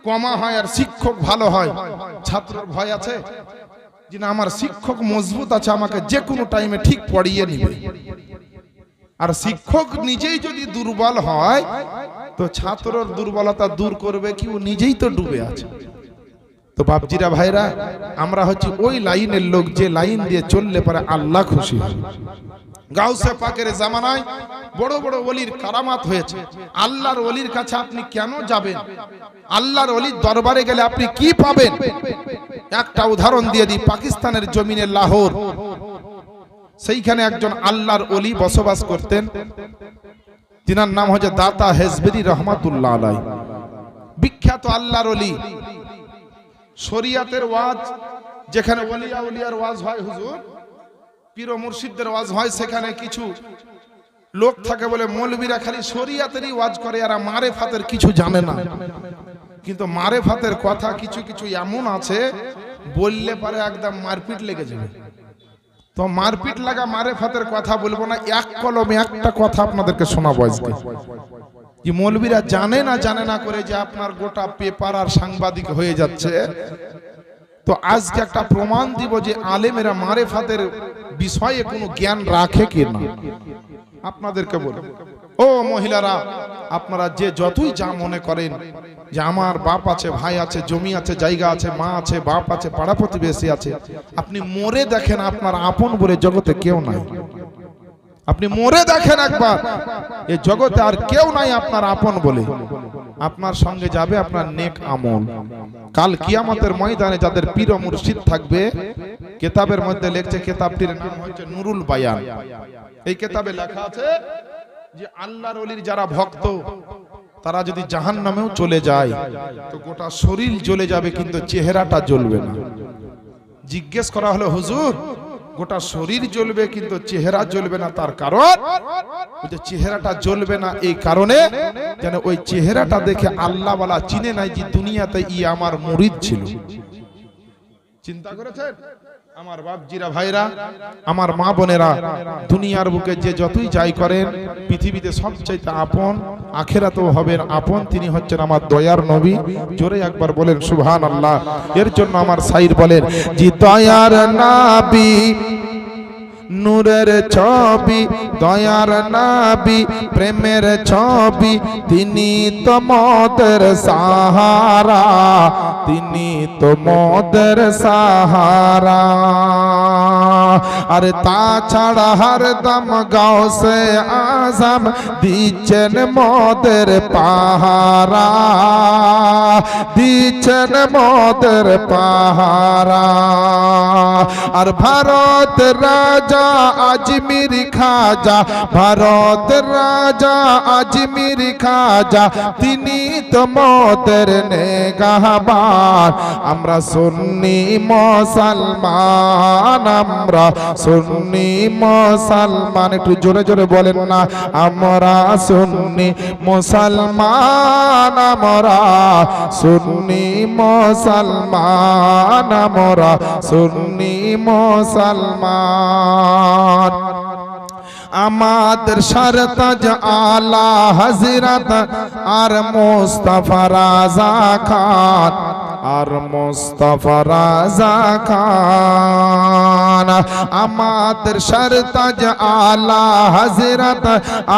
কমা হয় আর শিক্ষক ভালো হয়, ছাত্রের ভয় আছে যে না আমার শিক্ষক মজবুত আছে, আমাকে যে কোনো টাইমে ঠিক পড়িয়ে নিবে। আর শিক্ষক নিজেই যদি দুর্বল হয়, তো ছাত্রর দুর্বলতা দূর করবে কি? ও নিজেই তো ডুবে আছে। তো বাপজিরা ভাইরা, আমরা হচ্ছে ওই লাইনের লোক যে লাইন দিয়ে চললে পরে আল্লাহ খুশি হয়। গাউসে পাকের জামানায় বড় বড় ওলির কারামাত হয়েছে। আল্লাহর ওলির কাছে আপনি কেন যাবেন? আল্লাহর ওলির দরবারে গেলে আপনি কি পাবেন? একটা উদাহরণ দিয়ে দিই। পাকিস্তানের জমিনে লাহোর, সেইখানে একজন আল্লাহর ওলি বসবাস করতেন, তিনার নাম হচ্ছে দাতা হেজবেরি রহমাতুল্লাহ আলাইহি, বিখ্যাত আল্লাহর ওলি। শরিয়াতের ওয়াজ যেখানে ওলিয়া উলিয়ার ওয়াজ হয়, হুজুর পীর ও মুর্শিদদের ওয়াজ হয়, সেখানে কিছু লোক থাকে বলে মৌলবীরা খালি শরিয়াতেরই ওয়াজ করে, এরা মারেফাতের কিছু জানে না। কিন্তু মারেফাতের কথা কিছু কিছু এমন আছে বললে পারে একদম মারপিট লেগে যাবে। তো মারপিট লাগা মারেফাতের কথা বলবো না, এক কলমে একটা কথা আপনাদেরকে শোনাবো আজকে। যে মৌলবীরা জানে না করে যে আপনার গোটা পেপার আর সাংবাদিক হয়ে যাচ্ছে, তো আজকে একটা প্রমাণ দিব যে আলেমেরা মারেফাতের বিষয়ে কোনো জ্ঞান রাখে কি না। আপনাদেরকে বলবো, ও মহিলারা, আপনারা যে যতই যা মনে করেন যে আমার বাপ আছে, ভাই আছে, জমি আছে, জায়গা আছে, মা আছে, বাপ আছে, পাড়া প্রতিবেশী আছে, আপনি মরে দেখেন আপনার আপন বলে জগতে কেউ নাই। আপনি মরে দেখেন একবার, এই জগতে আর কেউ নাই আপনার আপন বলে। আপনার সঙ্গে যাবে আপনার নেক আমল। কাল কিয়ামতের ময়দানে যাদের পীর ও মুর্শিদ থাকবে, কিতাবের মধ্যে লেখছে, কিতাবটির নাম হচ্ছে নুরুল বায়ান। এই কিতাবে লেখা আছে যে আল্লাহর ওলির যারা ভক্ত তারা যদি জাহান্নামেও চলে যায় তো গোটা শরীর জ্বলে যাবে কিন্তু চেহারাটা জ্বলবে না। জিজ্ঞেস করা হলো, হুজুর গোটা শরীর জ্বলবে কিন্তু চেহারা জ্বলবে না, তার কারণ চেহারাটা জ্বলবে না এই কারণে যেন ওই চেহারাটা দেখে আল্লাহ ওয়ালা চিনে নাই যে দুনিয়াতে ই আমার মুরিদ ছিল। চিন্তা করেছেন আমার বাপজিরা, ভাইরা, আমার মা বোনেরা, দুনিয়ার বুকে যে যতই যাই করেন পৃথিবীতে সবচাইতে আপন, আখিরাতেও হবেন আপন, তিনি হচ্ছেন আমার দয়ার নবী। জোরে একবার বলেন সুবহানাল্লাহ। এর জন্য আমার শাইর বলেন, যে দয়ার নবী নূরের ছবি, দয়ার নবী প্রেমের ছবি, তিনি তোমাদের সাহারা, তিনি তোমাদের সাহারা। আর তাছাড়া হরদম গাউসে আজম দিচ্ছেন মোদের পাহারা, দিচ্ছেন মোদের পাহারা। আর ভারত রাজা আজমির খাজা, ভারত রাজা আজমির খাজা, তিনি তোমাদের নেগাহবান। আমরা সুন্নি মুসলমান, আমরা সুন্নি মুসলমান। একটু জোরে জোরে বলেন না, আমরা সুন্নি মুসলমান, আমরা সুন্নি মুসলমান, আমরা সুন্নি মুসলমান। আমাদের সরতাজ আলা হযরত আর মুস্তাফা রাজা খান, আর মুস্তাফা রাজা খান। আমাদের সরতাজ আলা হযরত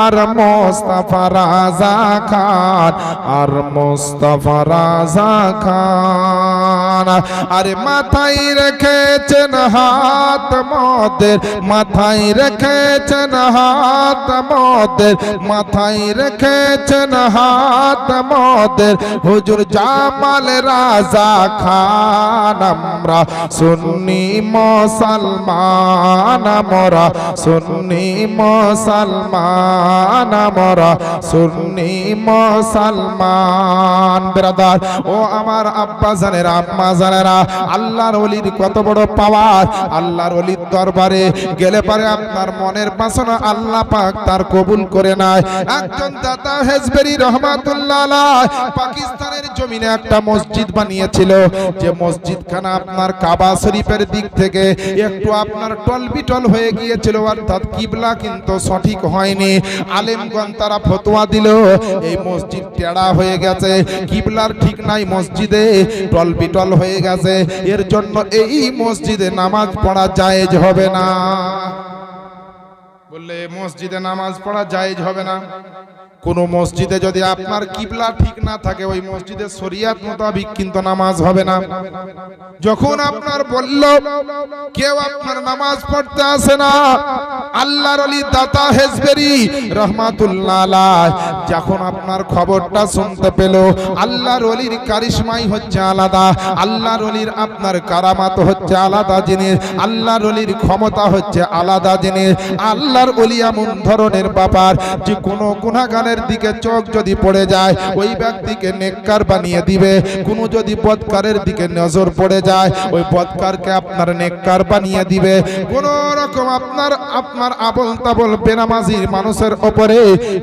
আর মুস্তাফা রাজা খান, আর মুস্তাফা রাজা খান। আরে মাথায় রেখেছেন হাত মোদের, মাথায় রেখেছেন হাত মোদের, মাথায় রেখেছেন হাত মোদের হুজুর জামাল রাজা খান। আমরা সুন্নি মুসলমান, আমরা সুন্নি মুসলমান, আমরা সুন্নি মুসলমান। ব্রাদার ও আমার আব্বা জানেরা, আম্মা জানেরা, আল্লাহর ওলির কত বড় পাওয়ার। আল্লাহর ওলির দরবারে গেলে পারে আপনার মনের বাসনা আল্লাহ পাক তার কবুল করে নেয়। একজন দাতা হেজবেরি রহমাতুল্লাহ আলাইহি পাকিস্তানের জমিনে একটা মসজিদ বানিয়েছিল, যে মসজিদখানা আপনার কাবা শরীফের দিক থেকে একটু আপনার টলবিটল হয়ে গিয়েছিল, অর্থাৎ কিবলা কিন্তু সঠিক হয়নি। আলেমগণ তারা ফতোয়া দিল এই মসজিদ টেড়া হয়ে গেছে, কিবলার ঠিক নাই, মসজিদে টলবিটল হয়ে গেছে, এর জন্য এই মসজিদে নামাজ পড়া জায়েজ হবে না। বললে মসজিদে নামাজ পড়া জায়েজ হবে না। কোন মসজিদে যদি আপনার কিবলা ঠিক না থাকে ওই মসজিদে শরিয়ত মোতাবেক কিন্তু নামাজ হবে না। যখন আপনার বলল কেউ আপনার নামাজ পড়তে আসে না, আল্লাহর ওলি দাতা হেজবেরি রহমাতুল্লাহ আলাইহি যখন আপনার খবরটা শুনতে পেল, আল্লাহর ওলির কারিশমাই হচ্ছে আলাদা, আল্লাহর ওলির আপনার কারামাত হচ্ছে আলাদা জিনিস, আল্লাহর ওলির ক্ষমতা হচ্ছে আলাদা জিনিস। আল্লাহর ওলি এমন ধরনের ব্যাপার যে কোনো গুনাহগার হারামের দিকে চোখ যদি পড়ে যায় ওই ব্যক্তিকে নেককার বানিয়ে দিবে। কোনো যদি বদকারের দিকে নজর পড়ে যায় ওই বদকারকে আপনার নেককার বানিয়ে দিবে। কোন রকম আপনার আবল তাবল বেনামাজির মানুষের উপরে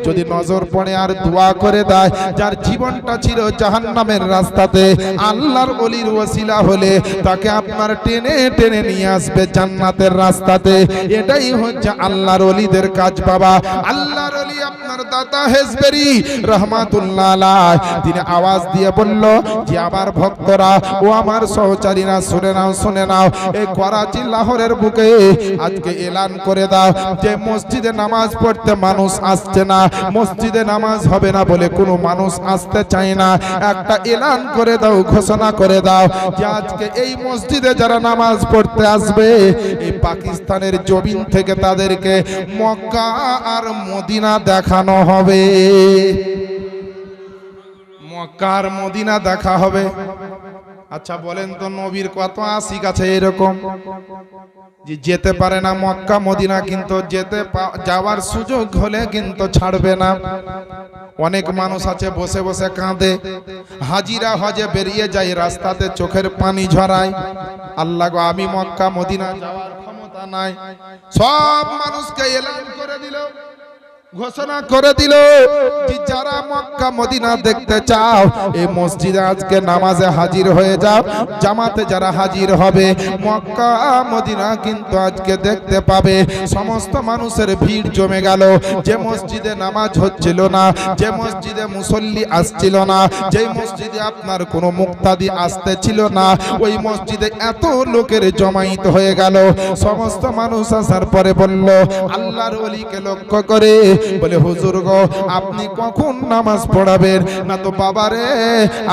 যদি নজর পড়ে আর দোয়া করে দেয়, যার জীবনটা ছিল জাহান্নামের রাস্তাতে, আল্লাহর ওলির ওসিলা হলে তাকে আপনার টেনে টেনে নিয়ে আসবে জান্নাতের রাস্তাতে। এটাই হচ্ছে আল্লাহর ওলিদের কাজ বাবা। আল্লাহর ওলি আপনার দাতা হেজবেরি রহমাতুল্লাহ আলাইহ তিনি আওয়াজ দিয়ে বলল যে আমার ভক্তরা ও আমার সহচারীরা শুনে নাও, শুনে নাও, এই করাচি লাহোরের বুকে আজকে এলান করে দাও যে মসজিদে নামাজ পড়তে মানুষ আসছে না, মসজিদে নামাজ হবে না বলে কোনো মানুষ আসতে চায় না। একটা এলান করে দাও, ঘোষণা করে দাও যে আজকে এই মসজিদে যারা নামাজ পড়তে আসবে এই পাকিস্তানের জমিন থেকে তাদেরকে মক্কা আর মদিনা দেখানো হবে। মক্কা আর মদিনা দেখা হবে। আচ্ছা বলেন তো নবীর কত আশিক আছে এরকম যে যেতে পারে না মক্কা মদিনা, কিন্তু যাওয়ার সুযোগ হলে কিন্তু ছাড়বে না। অনেক মানুষ আছে বসে বসে কাঁদে, হাজিরা হজে বেরিয়ে যায় রাস্তাতে চোখের পানি ঝরায়, আল্লাহ গো আমি মক্কা মদিনা যাওয়ার ক্ষমতা নাই। সব মানুষকে এলান করে দিল, ঘোষণা করে দিল যে যারা মক্কা মদিনা দেখতে চাও এই মসজিদে আজকে নামাজে হাজির হয়ে যাও। জামাতে যারা হাজির হবে মক্কা মদিনা কিন্তু আজকে দেখতে পাবে। সমস্ত মানুষের ভিড় জমে গেল। যে মসজিদে নামাজ হচ্ছিল না, যে মসজিদে মুসল্লি আসছিল না, যে মসজিদে আপনার কোনো মুক্তাদি আসতে ছিল না, ওই মসজিদে এত লোকের জমায়েত হয়ে গেল। সমস্ত মানুষ আসার পরে বলল আল্লাহর ওলিকে লক্ষ্য করে বলে হুজুর গো আপনি কখন নামাজ পড়াবেন? না তো বাবারে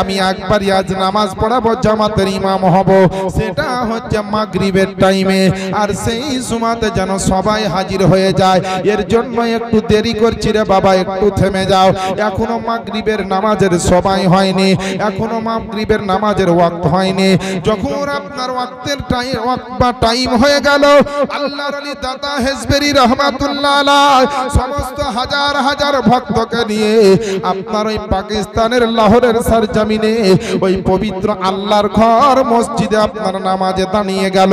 আমি একবারই আজ নামাজ পড়াবো, জামাতের ইমাম হব, সেটা হচ্ছে মাগরিবের টাইমে। আর সেই সময়তে যেন সবাই হাজির হয়ে যায়, এর জন্য একটু দেরি করছি রে বাবা, একটু থেমে যাও। এখনো মাগরিবের নামাজের সময় হয়নি, এখনো মাগরিবের নামাজের ওয়াক্ত হয়নি। যখন আপনার ওয়াক্তের টাইম হয়ে গেল আল্লাহর ওলি দাতা হেজবেরি রহমাতুল্লাহ আলাইহ সমস্ত হাজার হাজার ভক্তকে নিয়ে আপনার ওই পাকিস্তানের লাহোরের সরজমিনে ওই পবিত্র আল্লাহর ঘর মসজিদে আপনার নামাজে দাঁড়িয়ে গেল।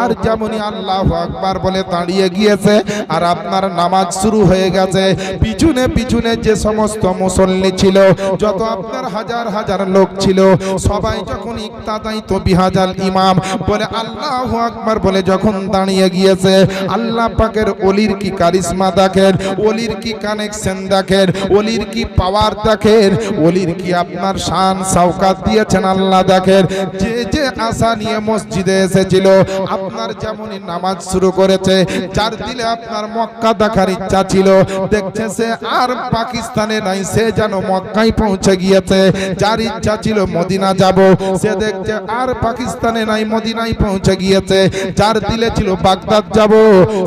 আর যেমনই আল্লাহু আকবার বলে দাঁড়িয়ে গিয়েছে আর আপনার নামাজ শুরু হয়ে গেছে, পিছনে পিছনে যে সমস্ত মুসল্লি ছিল, যত আপনার হাজার হাজার লোক ছিল, সবাই যখন ইক্তাদাই তো বিহাজাল ইমাম বলে আল্লাহু আকবার বলে যখন দাঁড়িয়ে গিয়েছে, আল্লাহ পাকের ওলির কি কারিশমা দেখেন, ওলির কি কানেকশন দেখেন, ওলির কি পাওয়ার দেখেন, ওলির কি আপনার শান সাওকাত দিয়েছেন আল্লাহ দেখেন। যে যে আশা নিয়ে মসজিদে এসেছিল আপনার যেমনই নামাজ শুরু করেছে, যার দিলে আপনার মক্কা দেখার ইচ্ছা ছিল দেখছে সে আর পাকিস্তানে নাই, সে যেন মক্কায় পৌঁছে গিয়েছে। যার ইচ্ছা ছিল মদিনা যাব সে দেখছে আর পাকিস্তানে নাই, মদিনায় পৌঁছে গিয়েছে। যার দিলে ছিল বাগদাদ যাব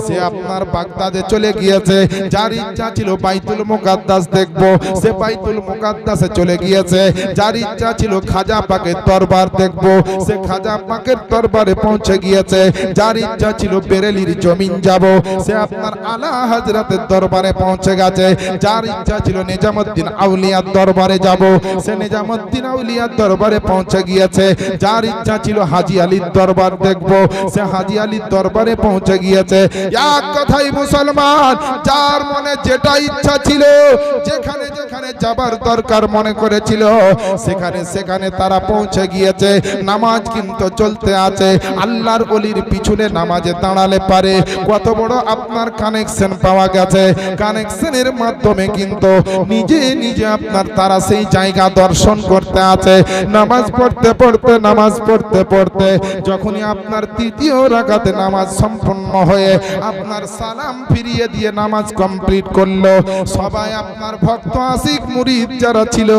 সে আপনার বাগদাদে চলে গিয়েছে। যার ইচ্ছা ছিল বাইতুল মুকাদ্দাস দেখব সে বাইতুল মুকাদ্দাসে চলে গিয়েছে। যার ইচ্ছা ছিল খাজা পাকের দরবার দেখব সে খাজা পাকের দরবারে পৌঁছে গিয়েছে। যার ইচ্ছা ছিল বেরেলির জমিন যাব সে আপনার আলা হযরতের দরবারে পৌঁছে গেছে। যার ইচ্ছা ছিল নিজামউদ্দিন আউলিয়ার দরবারে যাব সে নিজামউদ্দিন আউলিয়ার দরবারে পৌঁছে গিয়েছে। যার ইচ্ছা ছিল হাজী আলীর দরবার দেখব সে হাজী আলীর দরবারে পৌঁছে গিয়েছে। এক কথাই মুসলমান, যার মনে যেটা ইচ্ছা ছিল, যেখানে যেখানে যাবার দরকার মনে করেছিল সেখানে সেখানে তারা পৌঁছে গিয়েছে। নামাজ কিন্তু চলতে আছে। আল্লাহর ওলির পিছনে নামাজে দাঁড়ালে পারে কত বড় আপনার কানেকশন পাওয়া গেছে। কানেকশনের মাধ্যমে কিন্তু নিজে নিজে আপনার তারা সেই জায়গা দর্শন করতে আছে। নামাজ পড়তে পড়তে নামাজ পড়তে পড়তে যখনই আপনার তৃতীয় রাকাতে নামাজ সম্পূর্ণ হয়ে আপনার সালাম ফিরিয়ে দিয়ে নামাজ কমপ্লিট করলো, সবাই আপনার ভক্ত আশিক মুরিদ যারা ছিল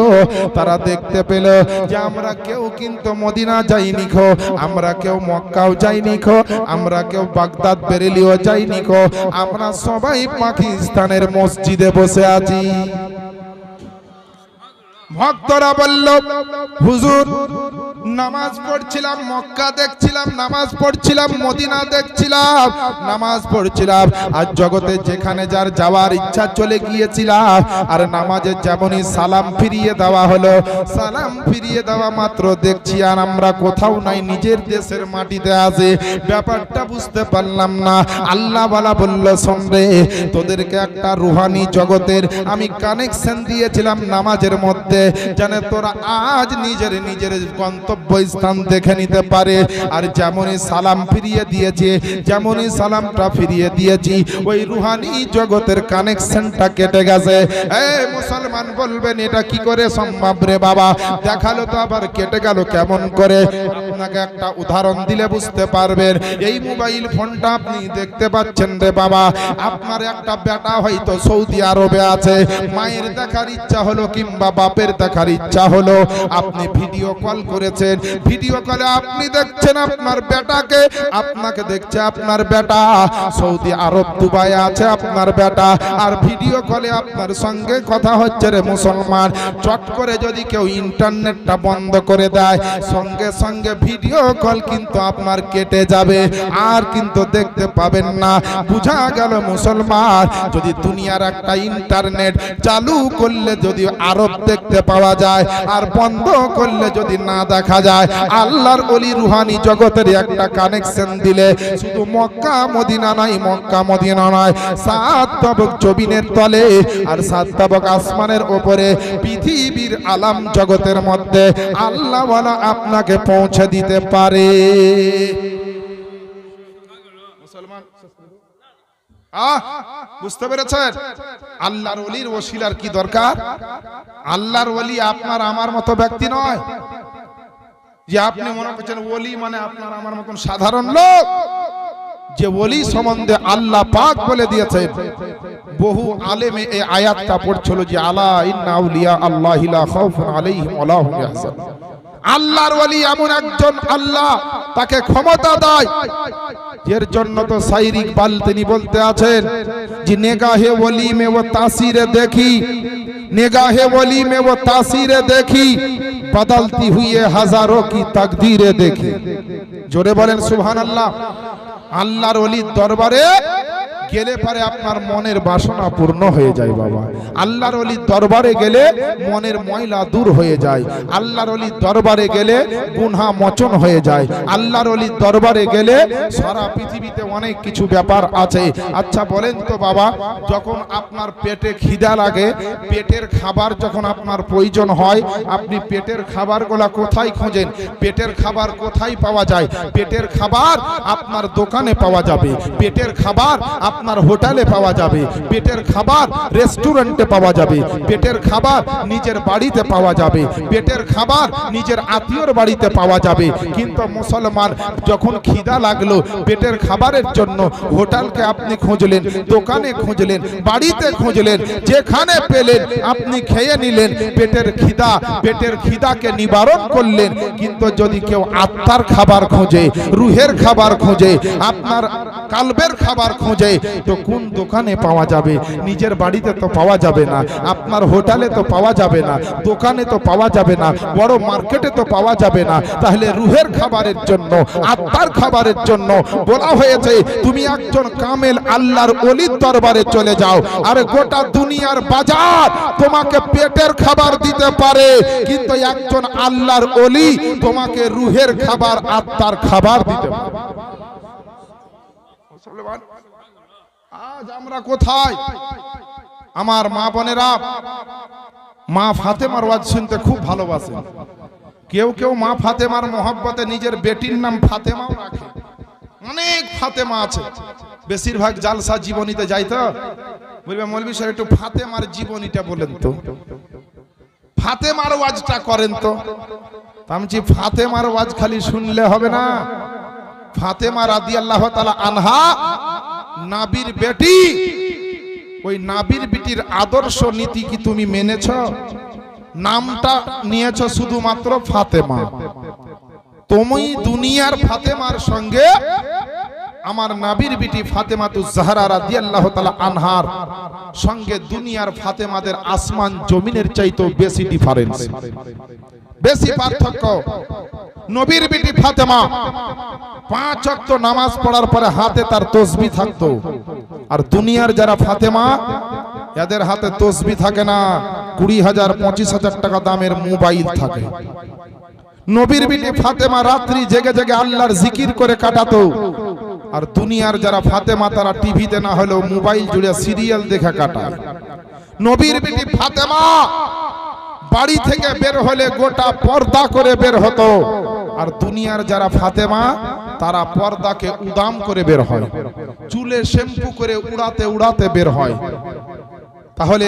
তারা দেখতে পেল যে আমরা কেউ কিন্তু মদিনা যাইনি খো, আমরা কেউ মক্কাও যাইনি খো, আমরা কেউ বাগদাদ বেরেলিও যাইনি খো, আমরা সবাই পাকিস্তানের মসজিদে বসে আছি। ভক্তরা বলল হুজুর নামাজ পড়ছিলাম, মক্কা দেখছিলাম, নামাজ পড়ছিলাম, মদিনা দেখছিলাম, নামাজ পড়ছিলাম, আর জগতে যেখানে যার যাওয়ার ইচ্ছা চলে গিয়েছিলাম, আর নামাজে যেমনই সালাম ফিরিয়ে দেওয়া হলো, সালাম ফিরিয়ে দেওয়া মাত্র দেখছি আর আমরা কোথাও নাই, নিজের দেশের মাটিতে আছে। ব্যাপারটা বুঝতে পারলাম না। আল্লাহ বালা বলল শোন রে, তোদেরকে একটা রুহানি জগতের আমি কানেকশন দিয়েছিলাম নামাজের মধ্যে, জানে তোরা আজ নিজের নিজের গন্তব্য স্থান দেখে নিতে পারে। আর যেমনই সালাম ফিরিয়ে দিয়েছে, যেমনই সালামটা ফিরিয়ে দিয়েছি, ওই রুহানি জগতের কানেকশনটা কেটে গেছে। এই মুসলমান বলবেন এটা কি করে সম্ভব রে বাবা? দেখালো তো আবার কেটে গেল কেমন করে? আপনাকে একটা উদাহরণ দিলে বুঝতে পারবেন। এই মোবাইল ফোনটা আপনি দেখতে পাচ্ছেন রে বাবা, আপনার একটা বেটা হয়তো সৌদি আরবে আছে, মায়ের দেখার ইচ্ছা হলো কিংবা বাপের দেখার ইচ্ছা হলো, আপনি ভিডিও কল করেছেন, ভিডিও কলে আপনি দেখছেন আপনার বেটাকে, আপনাকে দেখছে আপনার বেটা, সৌদি আরব দুবাই আছে আপনার বেটা, আর ভিডিও কলে আপনার সঙ্গে কথা হচ্ছে রে মুসলমান। চট করে যদি কেউ ইন্টারনেটটা বন্ধ করে দেয়, সঙ্গে সঙ্গে ভিডিও কল কিন্তু আপনার কেটে যাবে, আর কিন্তু দেখতে পাবেন না। বুঝা গেল মুসলমান, যদি দুনিয়ার একটা ইন্টারনেট চালু করলে যদি আরব দেখতে পাওয়া যায়, আর বন্ধ করলে যদি না দেখা যায়, আল্লাহর ওলি রুহানি জগতের একটা কানেকশন দিলে শুধু মক্কা মদিনা নাই, মক্কা মদিনা নয়, সাত তবক জমিনের তলে আর সাত তবক আসমানের উপরে পৃথিবীর আলাম জগতের মধ্যে আল্লাহ ওয়ালা আপনাকে পৌঁছে দিতে পারে। মুসলমান বুঝতে পেরেছেন? আল্লাহর ওলির ওসিলার কি দরকার? আল্লাহর ওলি আপনার আমার মতো ব্যক্তি নয় যে আপনি মনে করছেন ওলি মানে আপনার আমার মতন সাধারণ লোক। যে ওলি সম্বন্ধে আল্লাহ পাক বলে দিয়েছেন, বহু আলেমে এই আয়াতটা পড়ছিল যে আলা ইন্না আউলিয়া আল্লাহি লা খাউফুন আলাইহিম ওয়া লা হুম ইয়াহজানুন। আল্লাহর ওলি এমন একজন আল্লাহ তাকে ক্ষমতা দেয়, এর জন্য তো শায়র ইকবাল তিনি বলতে আছেন যে নেগাহে ওলি মে ও তাসিরে দেখি, নেগাহে ওলি মে ও তাসিরে দেখি, বদলতি হুয়ে হাজারোं की तकदीरें देखी। জোরে বলেন সুবহানাল্লাহ। আল্লাহর ওলির দরবারে গেলে পারে আপনার মনের বাসনা পূর্ণ হয়ে যায় বাবা। আল্লাহর ওলির দরবারে গেলে মনের ময়লা দূর হয়ে যায়। আল্লাহর ওলির দরবারে গেলে গুনাহ মোচন হয়ে যায়। আল্লাহর ওলির দরবারে গেলে সারা পৃথিবীতে অনেক কিছু ব্যাপার আছে। আচ্ছা বলেন তো বাবা, যখন আপনার পেটে খিদা লাগে, পেটের খাবার যখন আপনার প্রয়োজন হয়, আপনি পেটের খাবারগুলা কোথায় খোঁজেন? পেটের খাবার কোথায় পাওয়া যায়? পেটের খাবার আপনার দোকানে পাওয়া যাবে, পেটের খাবার আপনার হোটেলে পাওয়া যাবে, পেটের খাবার রেস্টুরেন্টে পাওয়া যাবে, পেটের খাবার নিজের বাড়িতে পাওয়া যাবে, পেটের খাবার নিজের আত্মীয়র বাড়িতে পাওয়া যাবে। কিন্তু মুসলমান যখন খিদা লাগলো পেটের খাবারের জন্য, হোটেলকে আপনি খুঁজলেন, দোকানে খুঁজলেন, বাড়িতে খুঁজলেন, যেখানে পেলেন আপনি খেয়ে নিলেন, পেটের খিদা, পেটের খিদাকে নিবারণ করলেন। কিন্তু যদি কেউ আত্মার খাবার খোঁজে, রুহের খাবার খোঁজে, আপনার কালবের খাবার খোঁজে, তো কোন দোকানে পাওয়া যাবে? নিজের বাড়িতে তো পাওয়া যাবে না, আপনার হোটেলে তো পাওয়া যাবে না, দোকানে তো পাওয়া যাবে না, বড় মার্কেটে তো পাওয়া যাবে না। তাহলে রুহের খাবারের জন্য, আত্মার খাবারের জন্য বলা হয়েছে তুমি একজন কামেল আল্লাহর ওলির দরবারে চলে যাও। আর গোটা দুনিয়ার বাজার তোমাকে পেটের খাবার দিতে পারে, কিন্তু একজন আল্লাহর ওলি তোমাকে রুহের খাবার, আত্মার খাবার দিতে পারে। আজ আমরা কোথায়? আমার মা বোনেরা মা ফাতেমার ওয়াজ শুনতে খুব ভালোবাসে। কেউ কেউ মা ফাতেমার মহব্বতে নিজের বেটির নাম ফাতেমাও রাখে। অনেক ফাতেমা আছে। বেশিরভাগ জালসা জীবনীতে যাই তো বলবে মৌলভী সাহেব একটু ফাতেমার জীবনীটা বলেন তো, ফাতেমার ওয়াজটা করেন তো। আমি বলছি ফাতেমার ওয়াজ খালি শুনলে হবে না। ফাতেমা রাদিয়াল্লাহু তাআলা আনহা নাবির বেটি, ওই নাবির বেটির আদর্শ নীতি কি তুমি মেনেছ? নামটা নিয়েছ শুধুমাত্র ফাতেমা। তুমি দুনিয়ার ফাতেমার সঙ্গে আমার নবীর বিটি ফাতেমাতুজ জাহরা রাদিয়াল্লাহু তাআলা আনহার সঙ্গে দুনিয়ার ফাতেমাদের আসমান জমিনের চাইতেও বেশি ডিফারেন্স, বেশি পার্থক্য। নবীর বিটি ফাতেমা 5 ওয়াক্ত নামাজ পড়ার পরে হাতে তার তাসবিহ থাকতো, আর দুনিয়ার যারা ফাতেমা এদের হাতে তাসবিহ থাকে না, 20,000 25,000 টাকা দামের মোবাইল থাকে। নবীর বিটি ফাতেমা রাত্রি জেগে জেগে আল্লাহর জিকির করে কাটাতো, আর দুনিয়ার যারা ফাতেমা তারা টিভিতে না হলেও মোবাইল জুড়ে সিরিয়াল দেখে কাটায়। নবীর বিটি ফাতেমা বাড়ি থেকে বের হলে গোটা পর্দা করে বের হতো, আর দুনিয়ার যারা ফাতেমা তারা পর্দাকে উদাম করে বের হয়, চুলে শ্যাম্পু করে উড়াতে উড়াতে বের হয়। তাহলে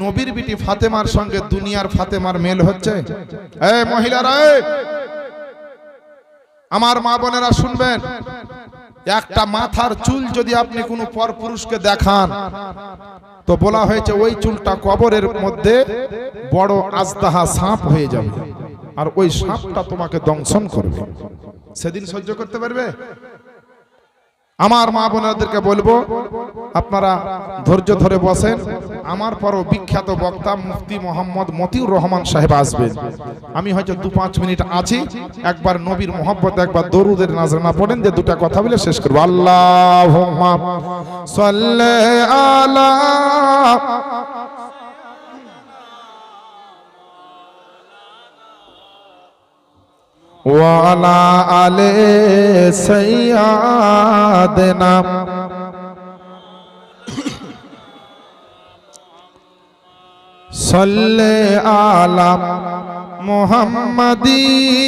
নবীর বিটি ফাতেমার সঙ্গে দুনিয়ার ফাতেমার মেল হচ্ছে? এই মহিলারা, আমার মা বোনেরা শুনবেন, একটা মাথার চুল যদি আপনি কোনো পরপুরুষকে দেখান তো বলা হয়েছে ওই চুলটা কবরের মধ্যে বড় আজদাহা সাপ হয়ে যাবে, আর ওই সাপটা তোমাকে দংশন করবে। সেদিন সহ্য করতে পারবে? আমার মা বোনেদেরকে বলবো আপনারা ধৈর্য ধরে বসেন। আমার পরও বিখ্যাত বক্তা মুফতি মোহাম্মদ মতিউর রহমান সাহেব আসবেন। আমি হয়তো 2-5 মিনিট আছি, একবার নবীর মোহাব্বত একবার দরুদের নাজরানা পড়েন, যে দুটা কথা বলে শেষ করবো। আল্লাহুম্মা সাল্লি আলা ওয়ালা আলে সাইয়্যিদিনা সাল্লি আলা মুহাম্মাদিন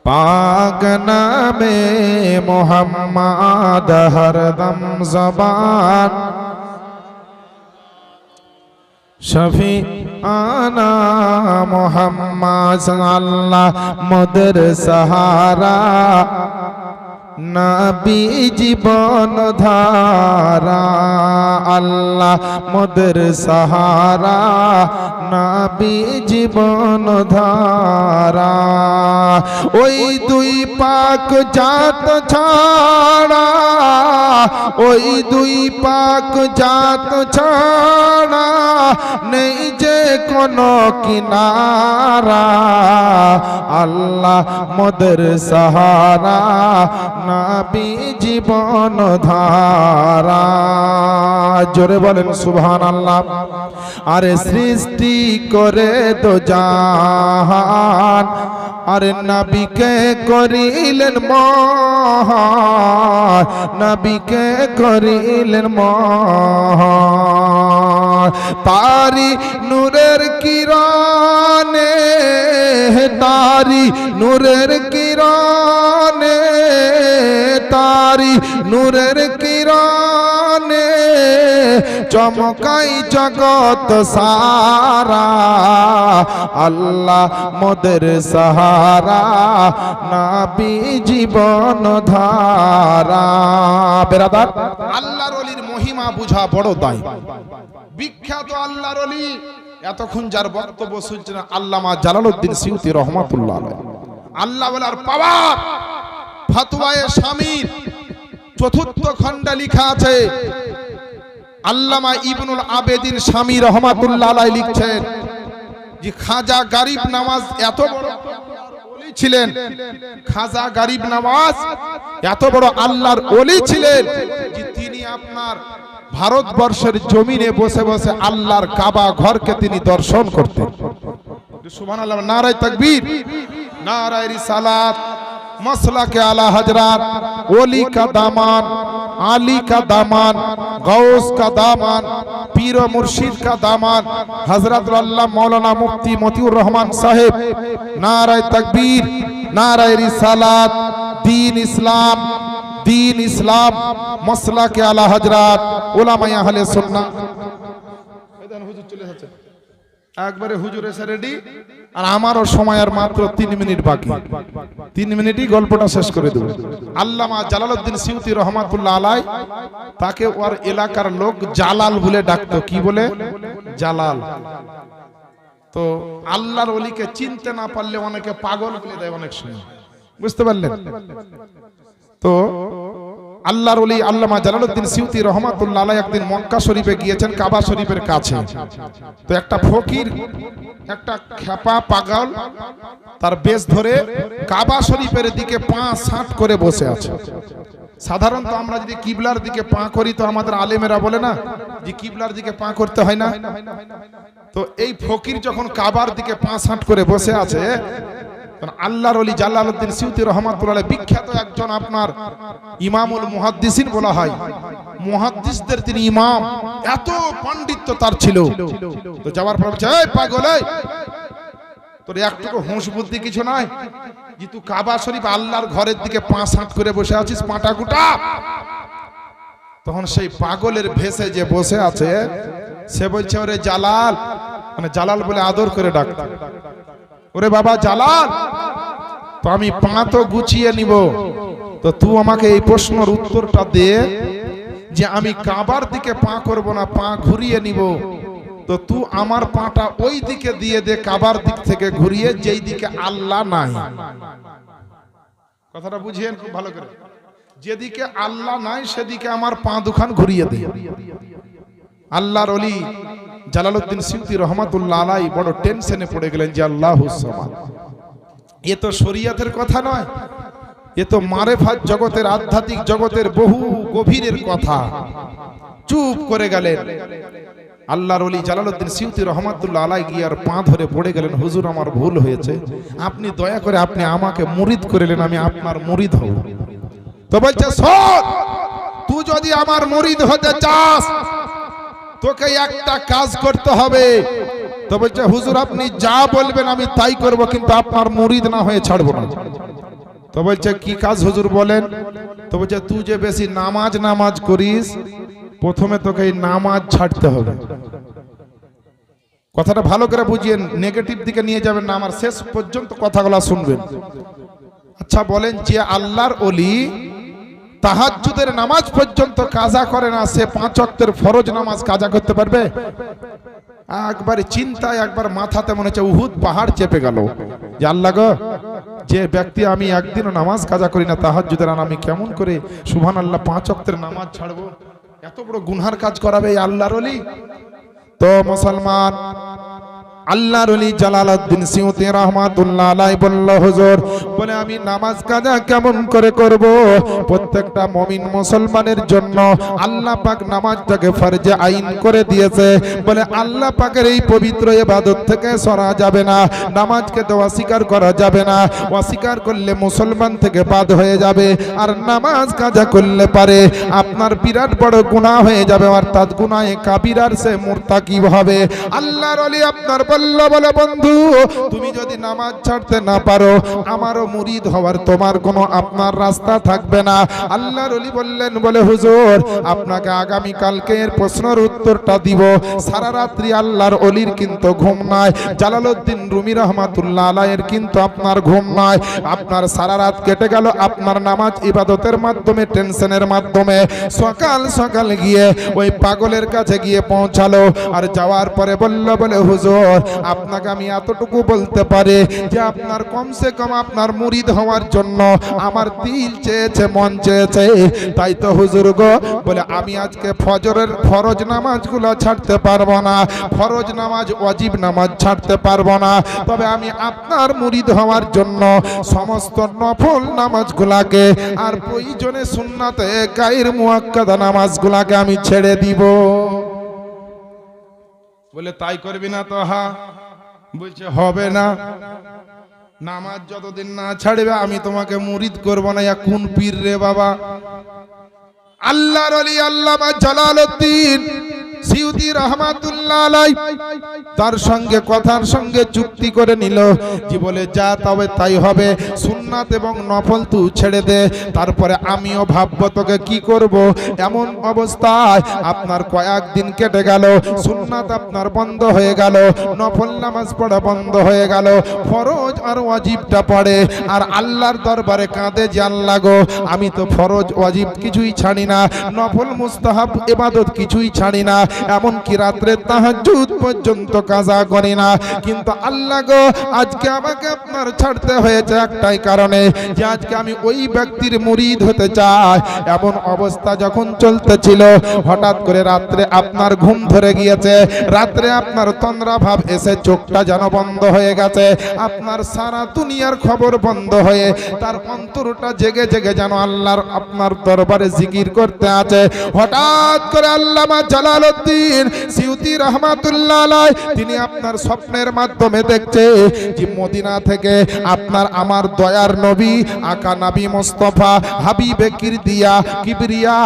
पाक नामे मोहम्मद हरदम ज़बान शफी आना मोहम्मद अल्लाह मदर सहारा नबी जीवन धारा अल्लाह मदर सहारा नबी जीवन धारा ওই দুই পাক জাত ছাড়া ওই দুই পাক জাত ছাড়া নেই যে কোনো কিনারা আল্লাহ মদর সাহারা নবী জীবন ধারা। জোরে বলেন সুবহানাল্লাহ। আরে সৃষ্টি করে তো জাহান, আরে নবীকে করিলেন মহান, নবীকে করিলেন মহান। তারি নূরের কিরণে, তারি নূরের কিরণে, তারি নূরের কিরণে চমকাই জগৎ সারা আল্লাহ মোদের সাহারা নবী জীবন ধারা। বেরাদার, আল্লাহর ওলির মহিমা বুঝা বড় দায়। বিখ্যাত আল্লাহর ওলি এতক্ষণ যার বক্তব্য শুনছেন আল্লামা জালালউদ্দিন সিউতি রহমাতুল্লাহ আলাইহি, আল্লাহ ওয়ালার পাওয়ার ফতোয়ায়ে শামীর 4th খণ্ডে লেখা আছে। আল্লামা ইবনুল আবেদিন শামী রহমাতুল্লাহ আলাইহি লিখছেন যে খাজা গরিব নওয়াজ এত বড় ওলি ছিলেন, খাজা গরিব নওয়াজ এত বড় আল্লাহর ওলি ছিলেন যে তিনি আপনার ভারতবর্ষের জমিনে বসে বসে আল্লাহর কাবা ঘরকে তিনি দর্শন করতেন। সুবহানাল্লাহ, নারায়ে তাকবীর, নারায়ে রিসালাত, मसलके आला हजरात, ओली का दामान, आली का दामान, गौस का दामान, पीर मुर्शिद का दामान, हजरत अल्लाह मौलाना मुफ्ती मोतिउर रहमान साहेब। नाराए तकबीर, नाराए रिसालात, दीन इस्लाम, दीन इस्लाम, मसलके आला हजरात, उलामाए अहले सुन्नाह। একবারে হুজুর এসে রেডি, আর আমারও সময় আর মাত্র 3 মিনিট বাকি। 3 মিনিটই গল্পটা শেষ করে দেব। আল্লামা জালালউদ্দিন সিউতি রহমাতুল্লাহ আলাইহি, তাকে ওর এলাকার লোক জালাল বলে ডাকতো। কি বলে? জালাল। তো আল্লাহর ওলিকে চিনতে না পারলে অনেকে পাগল বলে দেয় অনেক সময়, বুঝতে পারলেন? তো আল্লাহর ওলি আল্লামা জালালউদ্দিন সিউতি রহমাতুল্লাহ আলাইহি একদিন মক্কা শরীফে গিয়েছেন, কাবা শরীফের কাছে। তো একটা ফকির, একটা খেপা পাগল তার বেশ ধরে কাবা শরীফের দিকে পা সাঁট করে বসে আছে। সাধারণত আমরা যদি কিবলার দিকে পা করি তো আমাদের আলেমেরা বলে না যে কিবলার দিকে পা করতে হয় না। তো এই ফকির যখন কাবার দিকে পা সাঁট করে বসে আছে, আল্লাহর ওলি জালালউদ্দিন সিউতি রহমাতুল্লাহ আলাইহি বিখ্যাত একজন আপনার ইমামুল মুহাদ্দিসিন বলা হয়, মুহাদ্দিসদের তিনি ইমাম, এত পাণ্ডিত্য তার ছিল। তো যাওয়ার পর বলছে, এই পাগল, এই তোর একটুকু হুঁশ বুদ্ধি কিছু নাই যে তুই কাবা শরীফ আল্লাহর ঘরের দিকে পা সাঁট করে বসে আছিস, পাটা গুটা। তখন সেই পাগলের ভেসে যে বসে আছে সে বলছে, ওরে জালাল, মানে জালাল বলে আদর করে ডাকতে, ওরে বাবা জালাল, তো আমি পা তো গুছিয়ে নিব, তো তুই আমাকে এই প্রশ্নের উত্তরটা দে যে আমি কাবার দিকে পা করব না পা ঘুরিয়ে নিব, তো তুই আমার পাটা ওই দিকে দিয়ে দে, কাবার দিক থেকে ঘুরিয়ে, যেই দিকে আল্লাহ নাই। কথাটা বুঝিয়েন খুব ভালো করে, যেদিকে আল্লাহ নাই সেদিকে আমার পা দুখান ঘুরিয়ে দে। আল্লাহর ওলি জালালউদ্দিন সিউতি রহমাতুল্লাহ আলাইহি বড় টেনশনে পড়ে গেলেন যে আল্লাহুস সামাদ, এ তো শরীয়তের কথা নয়, এ তো মারেফাত জগতের, আধ্যাত্মিক জগতের বহু গভীরের কথা। চুপ করে গেলেন। আল্লাহর ওলি জালালউদ্দিন সিউতি রহমাতুল্লাহ আলাইহি গিয়ে আর পা ধরে পড়ে গেলেন, হুজুর আমার ভুল হয়েছে, আপনি দয়া করে আপনি আমাকে মুরিদ করিলেন, আমি আপনার মুরিদ হব। তো বলছে, শোন, তুই যদি আমার মুরিদ হতে চাস তোকে একটা কাজ করতে হবে। তো বলছে, হুজুর আপনি যা বলবেন আমি তাই করব, কিন্তু আপনার মুরিদ না হয়ে ছাড়বো না। তো বলছে, কি কাজ হুজুর বলেন? তো বলছে, তুই যে বেশি নামাজ করিস, প্রথমে তোকে এই নামাজ ছাড়তে হবে। কথাটা ভালো করে বুঝিয়েন, নেগেটিভ দিকে নিয়ে যাবেন না, আমার শেষ পর্যন্ত কথাগুলো শুনবেন। আচ্ছা বলেন, যে আল্লাহর ওলি তাহাজ্জুদের নামাজ পর্যন্ত কাজা করে না, সে 5 ওয়াক্তের ফরজ নামাজ কাজা করতে পারবে? একবার চিন্তায় একবার মাথাতে মনে হচ্ছে উহুদ পাহাড় চেপে গেল যে আল্লাহ গো, যে ব্যক্তি আমি একদিনও নামাজ কাজা করি না তাহাজ্জুদের, আমি কেমন করে সুবহানাল্লাহ 5 ওয়াক্তের নামাজ ছাড়বো? এত বড় গুনহার কাজ করাবে এই আল্লাহর ওলি? তো মুসলমান, আল্লাহর ওলি জালালউদ্দিন সিউতি রহমাতুল্লাহ আলাইহি বলল, হুজুর বলে আমি নামাজ কাজা কেমন করে করব? প্রত্যেকটা মুমিন মুসলমানের জন্য আল্লাহ পাক নামাজটাকে ফরজে আইন করে দিয়েছে। বলে আল্লাহ পাকের এই পবিত্র ইবাদত থেকে সরা যাবে না, নামাজকে তো অস্বীকার করা যাবে না, অস্বীকার করলে মুসলমান থেকে বাদ হয়ে যাবে, আর নামাজ কাজা করলে পারে আপনার বিরাট বড় গুনাহ হয়ে যাবে, অর্থাৎ গুনাহে কাবিরার সে মুরতাকিব হবে। আল্লাহর ওলি আপনার বলে, বন্ধু তুমি যদি নামাজ ছাড়তে না পারো, আমারও মুরিদ হওয়ার তোমার কোনো আপনার রাস্তা থাকবে না। আল্লাহর ওলি বললেন, বলে হুজুর আপনাকে আগামী কালকে এর প্রশ্নের উত্তরটা দিব। সারা রাত্রি আল্লাহর ওলির কিন্তু ঘুম নাই, জালালউদ্দিন রুমি রহমাতুল্লাহ আলাইহির কিন্তু আপনার ঘুম নাই। আপনার সারা রাত কেটে গেল আপনার নামাজ ইবাদতের মাধ্যমে, টেনশনের মাধ্যমে। সকাল সকাল গিয়ে ওই পাগলের কাছে গিয়ে পৌঁছালো, আর যাওয়ার পরে বলল, বলে হুজুর আপনাকে আমি এতটুকু বলতে পারি যে আপনার কমসে কম আপনার মুরিদ হওয়ার জন্য আমার দিল চেয়েছে, মন চেয়েছে, তাই তো হুজুর গো, বলে আমি আজকে ফজরের ফরজ নামাজগুলো ছাড়তে পারবো না, ফরজ নামাজ ওয়াজিব নামাজ ছাড়তে পারবো না, তবে আমি আপনার মুরিদ হওয়ার জন্য সমস্ত নফল নামাজগুলাকে আর প্রয়োজনে সুন্নাতে গায়ের মুআক্কাদা নামাজগুলাকে আমি ছেড়ে দিব। বলে তাই করবি না? তো হ্যাঁ। বলছে হবে না, নামাজ যতদিন না ছাড়বে আমি তোমাকে মুরিদ করব না। কোন পীর রে বাবা? আল্লাহর ওলি আল্লামা জালালউদ্দিন সিউতি রহমাতুল্লাহ আলাইহি তার সঙ্গে কথার সঙ্গে চুক্তি করে নিল যে বলে যা তবে তাই হবে, সুন্নাত এবং নফল তুই ছেড়ে দে, তারপরে আমিও ভাববো তোকে কি করব। এমন অবস্থায় আপনার কয়েকদিন কেটে গেল, সুন্নাত আপনার বন্ধ হয়ে গেল, নফল নামাজ পড়া বন্ধ হয়ে গেল, ফরজ আর ওয়াজিবটা পড়ে, আর আল্লাহর দরবারে কাঁদে যে আল্লাহ গো, আমি তো ফরজ ওয়াজিব কিছুই ছাড়ি না, নফল মুস্তাহাব ইবাদত কিছুই ছাড়ি না, এমনকি রাত্রে তাহাজ্জুদ পর্যন্ত কাজা করি না, কিন্তু আল্লাহ গো আজকে আমাকে আপনার ছাড়তে হয়েছে একটাই কারণে, যে আজকে আমি ওই ব্যক্তির মুরিদ হতে চাই। এমন অবস্থা যখন চলতেছিল, হঠাৎ করে রাত্রে আপনার ঘুম ধরে গিয়েছে, রাত্রে আপনার তন্দ্রা ভাব এসে চোখটা যেন বন্ধ হয়ে গেছে, আপনার সারা দুনিয়ার খবর বন্ধ হয়ে তার অন্তরটা জেগে জেগে যেন আল্লাহর আপনার দরবারে জিকির করতে আছে। হঠাৎ করে আল্লামা জালালউদ্দিন সিউতি রহমাতুল্লাহ আলাইহি তিনি আপনার স্বপ্নের মাধ্যমে দেখছে যে মদিনা থেকে আপনার আমার দয়ার নবী আকা নবী মুস্তাফা হাবিবে কিরদিয়া কিবরিয়া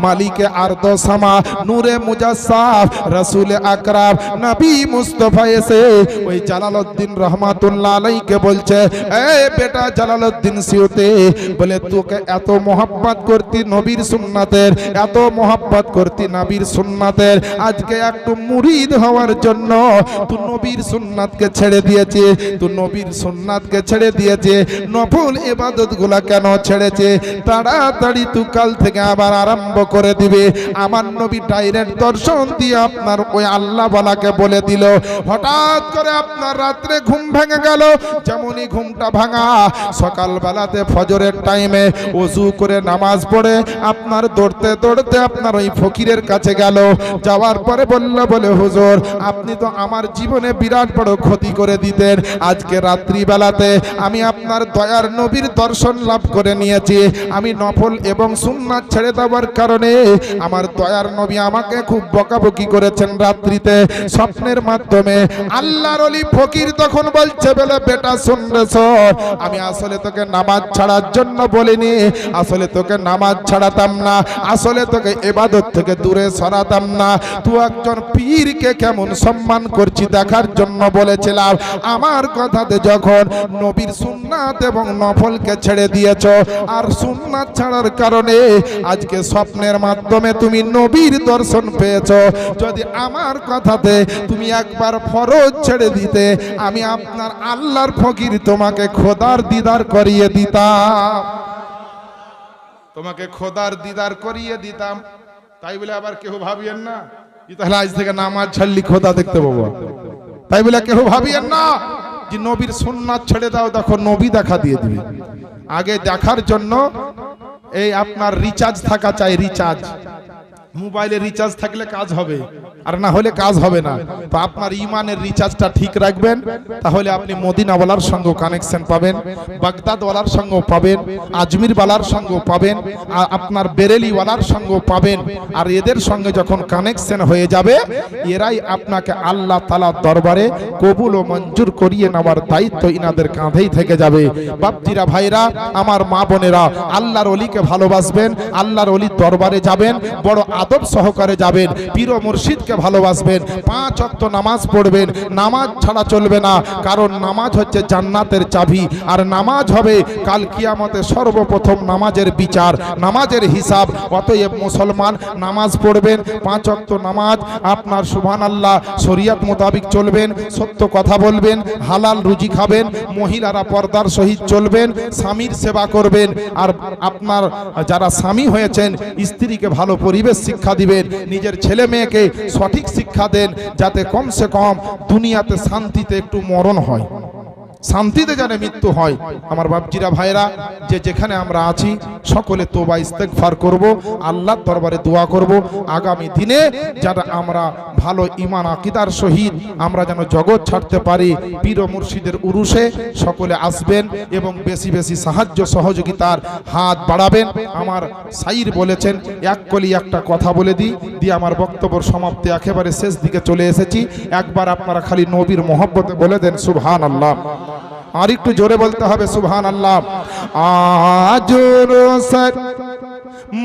মালিকে আরদ সামা নূরে মুজাসসাফ রাসূল আকরাম নবী মুস্তাফা এসে ওই জালালউদ্দিন রহমাতুল্লাহ আলাইহিকে বলছে, এ বেটা জালালউদ্দিন সিউতি, বলে তোকে এত মোহাব্বত করতি নবীর সুন্নাতের, এত মোহাব্বত করতি নবীর সুন্নাতের, আজকে একটু মুরিদ হওয়ার জন্য তুই নবীর সুন্নাতকে ছেড়ে দিয়েছে, তুই নবীর সুন্নাতকে ছেড়ে দিয়েছে, নফল ইবাদতগুলা কেন ছেড়েছে? তাড়াতাড়ি তুই কাল থেকে আবার আরম্ভ করে দিবে। আমার নবী ডাইরেক্ট দর্শন দিয়ে আপনার ওই আল্লাহ বালাকে বলে দিল। হঠাৎ করে আপনার রাত্রে ঘুম ভেঙে গেল, যেমনই ঘুমটা ভাঙা সকাল বেলাতে ফজরের টাইমে ওযু করে নামাজ পড়ে আপনার দৌড়তে দৌড়তে আপনার ওই ফকিরের কাছে গেল। যাওয়ার পরে বলে হুজুর আপনি তো আমার জীবনে বিরাট বড় ক্ষতি করে দিতেন, আজকে রাত্রি বেলাতে আমি আপনার দয়ার নবীর দর্শন লাভ করে নিয়েছি, আমি নফল এবং সুন্নাত ছেড়ে দেওয়ার কারণে আমার দয়ার নবী আমাকে খুব বকাবকি করেছেন রাত্রিতে স্বপ্নের মাধ্যমে। আল্লাহর ওলি ফকির তখন বলছে, বলে বেটা শুন রে শোন, আমি আসলে তোকে নামাজ ছাড়ার জন্য বলিনি, আসলে তোকে নামাজ ছাড়াতাম না, আসলে তোকে ইবাদত থেকে দূরে সরাতাম না, তুই একজন পীরকে কেমন সম্মান করছি দেখার জন্য বলেছিলাম। আমার কথাতে যখন নবীর সুন্নাত এবং নফলকে ছেড়ে দিয়েছো, আর সুন্নাত ছাড়ার কারণে আজকে স্বপ্নের মাধ্যমে তুমি নবীর দর্শন পেয়েছো, যদি আমার কথাতে তুমি একবার ফরজ ছেড়ে দিতে, আমি আপনার আল্লাহর ফকির তোমাকে খোদার দিদার করিয়ে দিতাম, তোমাকে খোদার দিদার করিয়ে দিতাম। তাই বলে আবার কেউ ভাবিয়েন না তাহলে আজ থেকে নামাজ ছাড়লি খোদা দেখতে পাবো, তাই বলে কেউ ভাবিয়েন না যে নবীর সুন্নাত ছেড়ে দাও, দেখো নবী দেখা দিয়ে দিবে। আগে দেখার জন্য এই আপনার রিচার্জ থাকা চাই, রিচার্জ মোবাইলে রিচার্জ থাকলে কাজ হবে, আর না হলে কাজ হবে না। তো আপনার ইমানের রিচার্জটা ঠিক রাখবেন, তাহলে আপনি মদিনাওয়ালার সঙ্গে কানেকশন পাবেন, বাগদাদওয়ালার সঙ্গেও পাবেন, আজমিরওয়ালার সঙ্গেও পাবেন, আর আপনার বেরেলিওয়ালার সঙ্গেও পাবেন। আর এদের সঙ্গে যখন কানেকশন হয়ে যাবে, এরাই আপনাকে আল্লাহ তাআলার দরবারে কবুল ও মঞ্জুর করিয়ে নেওয়ার দায়িত্ব ইনাদের কাঁধেই থেকে যাবে। বাপজিরা, ভাইরা, আমার মা বোনেরা, আল্লাহর ওলিকে ভালোবাসবেন, আল্লাহর ওলির দরবারে যাবেন, বড় আদব সহকারে যাবেন, পীর ও মুর্শিদকে ভালোবাসবেন, 5 ওয়াক্ত নামাজ পড়বেন, নামাজ ছাড়া চলবে না, কারণ নামাজ হচ্ছে জান্নাতের চাবি, আর নামাজ হবে কাল কিয়ামতে সর্বপ্রথম নামাজের বিচার, নামাজের হিসাব। অতএব মুসলমান নামাজ পড়বেন, 5 ওয়াক্ত নামাজ, আপনার সুবহানাল্লাহ শরীয়ত মোতাবেক চলবেন, সত্য কথা বলবেন, হালাল রুজি খাবেন, মহিলারা পর্দার সহিত চলবেন, স্বামীর সেবা করবেন, আর আপনার যারা স্বামী হয়েছেন স্ত্রীকে ভালো পরিবেশ শিক্ষা দিবেন, নিজের ছেলে মেয়েকে সঠিক শিক্ষা দেন, যাতে কমসে কম দুনিয়াতে শান্তিতে একটু মরণ হয়, শান্তিতে যেন মৃত্যু হয়। আমার বাপজিরা, ভাইরা, যে যেখানে আমরা আছি সকলে তওবা ইস্তেগফার করব, আল্লাহর দরবারে দোয়া করব, আগামী দিনে যারা আমরা ভালো ঈমান আকীদার সহিত আমরা যেন জগৎ ছাড়তে পারি। পীর ও মুর্শিদের উরুসে সকলে আসবেন এবং বেশি বেশি সাহায্য সহযোগিতার হাত বাড়াবেন। আমার শাইর বলেছেন, এক কলি একটা কথা বলে দিই, দিয়ে আমার বক্তব্যের সমাপ্তি একেবারে শেষ দিকে চলে এসেছি। একবার আপনারা খালি নবীর মহব্বতে বলে দেন সুবহানাল্লাহ, আর একটু জোরে বলতে হবে সুবহানাল্লাহ। আজর সর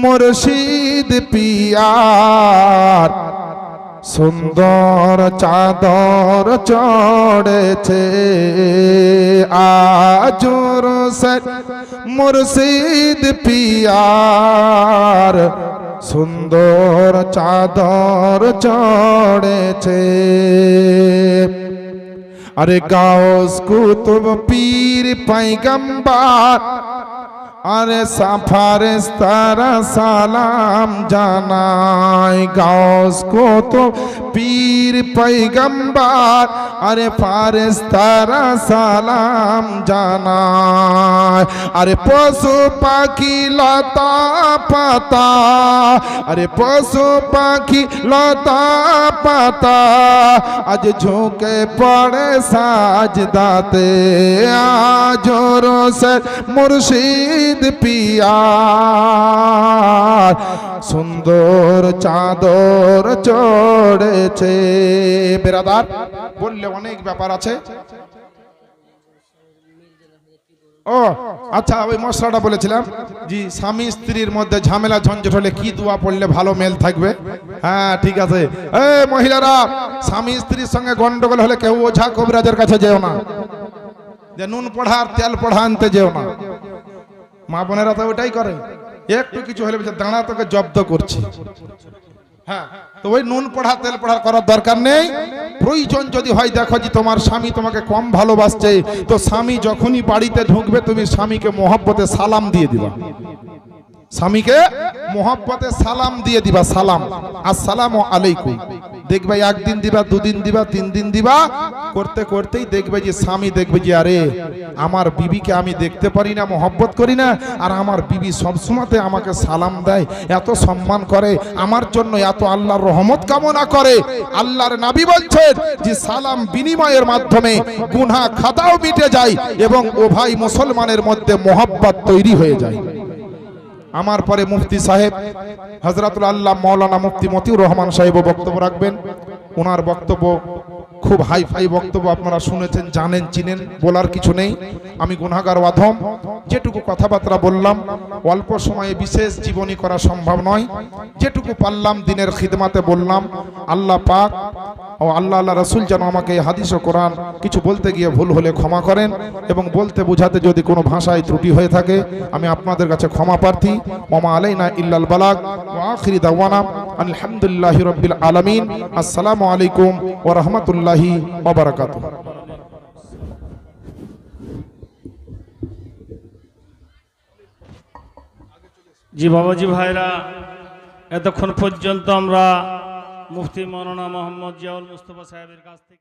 মুর্শিদ পিয়ার সুন্দর চাদর চড়েছে, আজর সর মুর্শিদ পিয়ার সুন্দর চাদর চড়েছে। আরে গাউস কুতুব পীর পয়গম্বর আরে ফারেস্তারা সালাম জানায় গাউস কত পীর পয়গম্বর আরে ফারেস্তারা সালাম জানায় আরে পশু পাখি লতা পাতা আরে পশু পাখি লতা পাতা আজ ঝুঁকে পড়ে সাজদাতে আজ রোসে মুর্শিদ পিয়ার সুন্দর চাদর চড়েছে। বেরাদার বললে অনেক ব্যাপার আছে। ও আচ্ছা, ওই মশলাটা বলেছিলাম জি, স্বামী স্ত্রীর মধ্যে ঝামেলা ঝঞ্ঝট হলে কি দোয়া পড়লে ভালো মেল থাকবে? হ্যাঁ ঠিক আছে। এই মহিলারা, স্বামী স্ত্রীর সঙ্গে গন্ডগোল হলে কেউ ওঝা কবিরাজের কাছে যেও না, যে নুন পড়া আর তেল পড়া আনতে যেও না। মা বোনেরা তো ওটাই করে, একটু কিছু হলে দাঁড়া তোকে জব্দ করছি। হ্যাঁ, তো ওই নুন পড়া তেল পড়া করার দরকার নেই। প্রয়োজন যদি হয়, দেখো যে তোমার স্বামী তোমাকে কম ভালোবাসছে, তো স্বামী যখনই বাড়িতে ঢুকবে তুমি স্বামীকে মহব্বতে সালাম দিয়ে দিবা। স্বামীকে মহব্বতে সালাম দিয়ে দিবা, সালাম আসসালামু আলাইকুম। দেখবে একদিন দিবা, দুদিন দিবা, 3 দিন দিবা, করতে করতেই দেখবে যে স্বামী দেখবে যে আরে আমার বিবিকে আমি দেখতে পারি না, মহব্বত করি না, আর আমার বিবি সবসময়তে আমাকে সালাম দেয়, এত সম্মান করে, আমার জন্য এত আল্লাহর রহমত কামনা করে। আল্লাহর নবী বলছেন যে সালাম বিনিময়ের মাধ্যমে গুনাহ খাতাও মিটে যায় এবং ও ভাই মুসলমানের মধ্যে মহব্বত তৈরি হয়ে যায়। আমার পরে মুফতি সাহেব হযরতুল আল্লাহ মাওলানা মুফতি মতিউর রহমান সাহেব বক্তব্য রাখবেন। ওনার বক্তব্য খুব হাই ফাই বক্তব্য, আপনারা শুনেছেন, জানেন, চিনেন, বলার কিছু নেই। আমি গুনাহগার অধম, যেটুকু কথাবার্তা বললাম অল্প সময়ে বিশেষ জীবনী করা সম্ভব নয়, যেটুকু পারলাম দিনের খিদমাতে বললাম। আল্লাহ পাক ও আল্লাহ রাসূল যেন আমাকে হাদিস ও কোরআন কিছু বলতে গিয়ে ভুল হলে ক্ষমা করেন, এবং বলতে বোঝাতে যদি কোনো ভাষায় ত্রুটি হয়ে থাকে আমি আপনাদের কাছে ক্ষমা প্রার্থী। ওমা আলাইনা ইল্লাল বালাগ ওয়া আখিরি দাওয়ানা আলহামদুলিল্লাহি রাব্বিল আলামিন। আসসালামু আলাইকুম ওয়া রাহমাতুল্লাহি ওয়া বারাকাতুহু। জি বাবাজি ভাইরা, এতক্ষণ পর্যন্ত আমরা মুফতি মাওলানা মোহাম্মদ জিয়াউল মুস্তাফা সাহেবের কাছ থেকে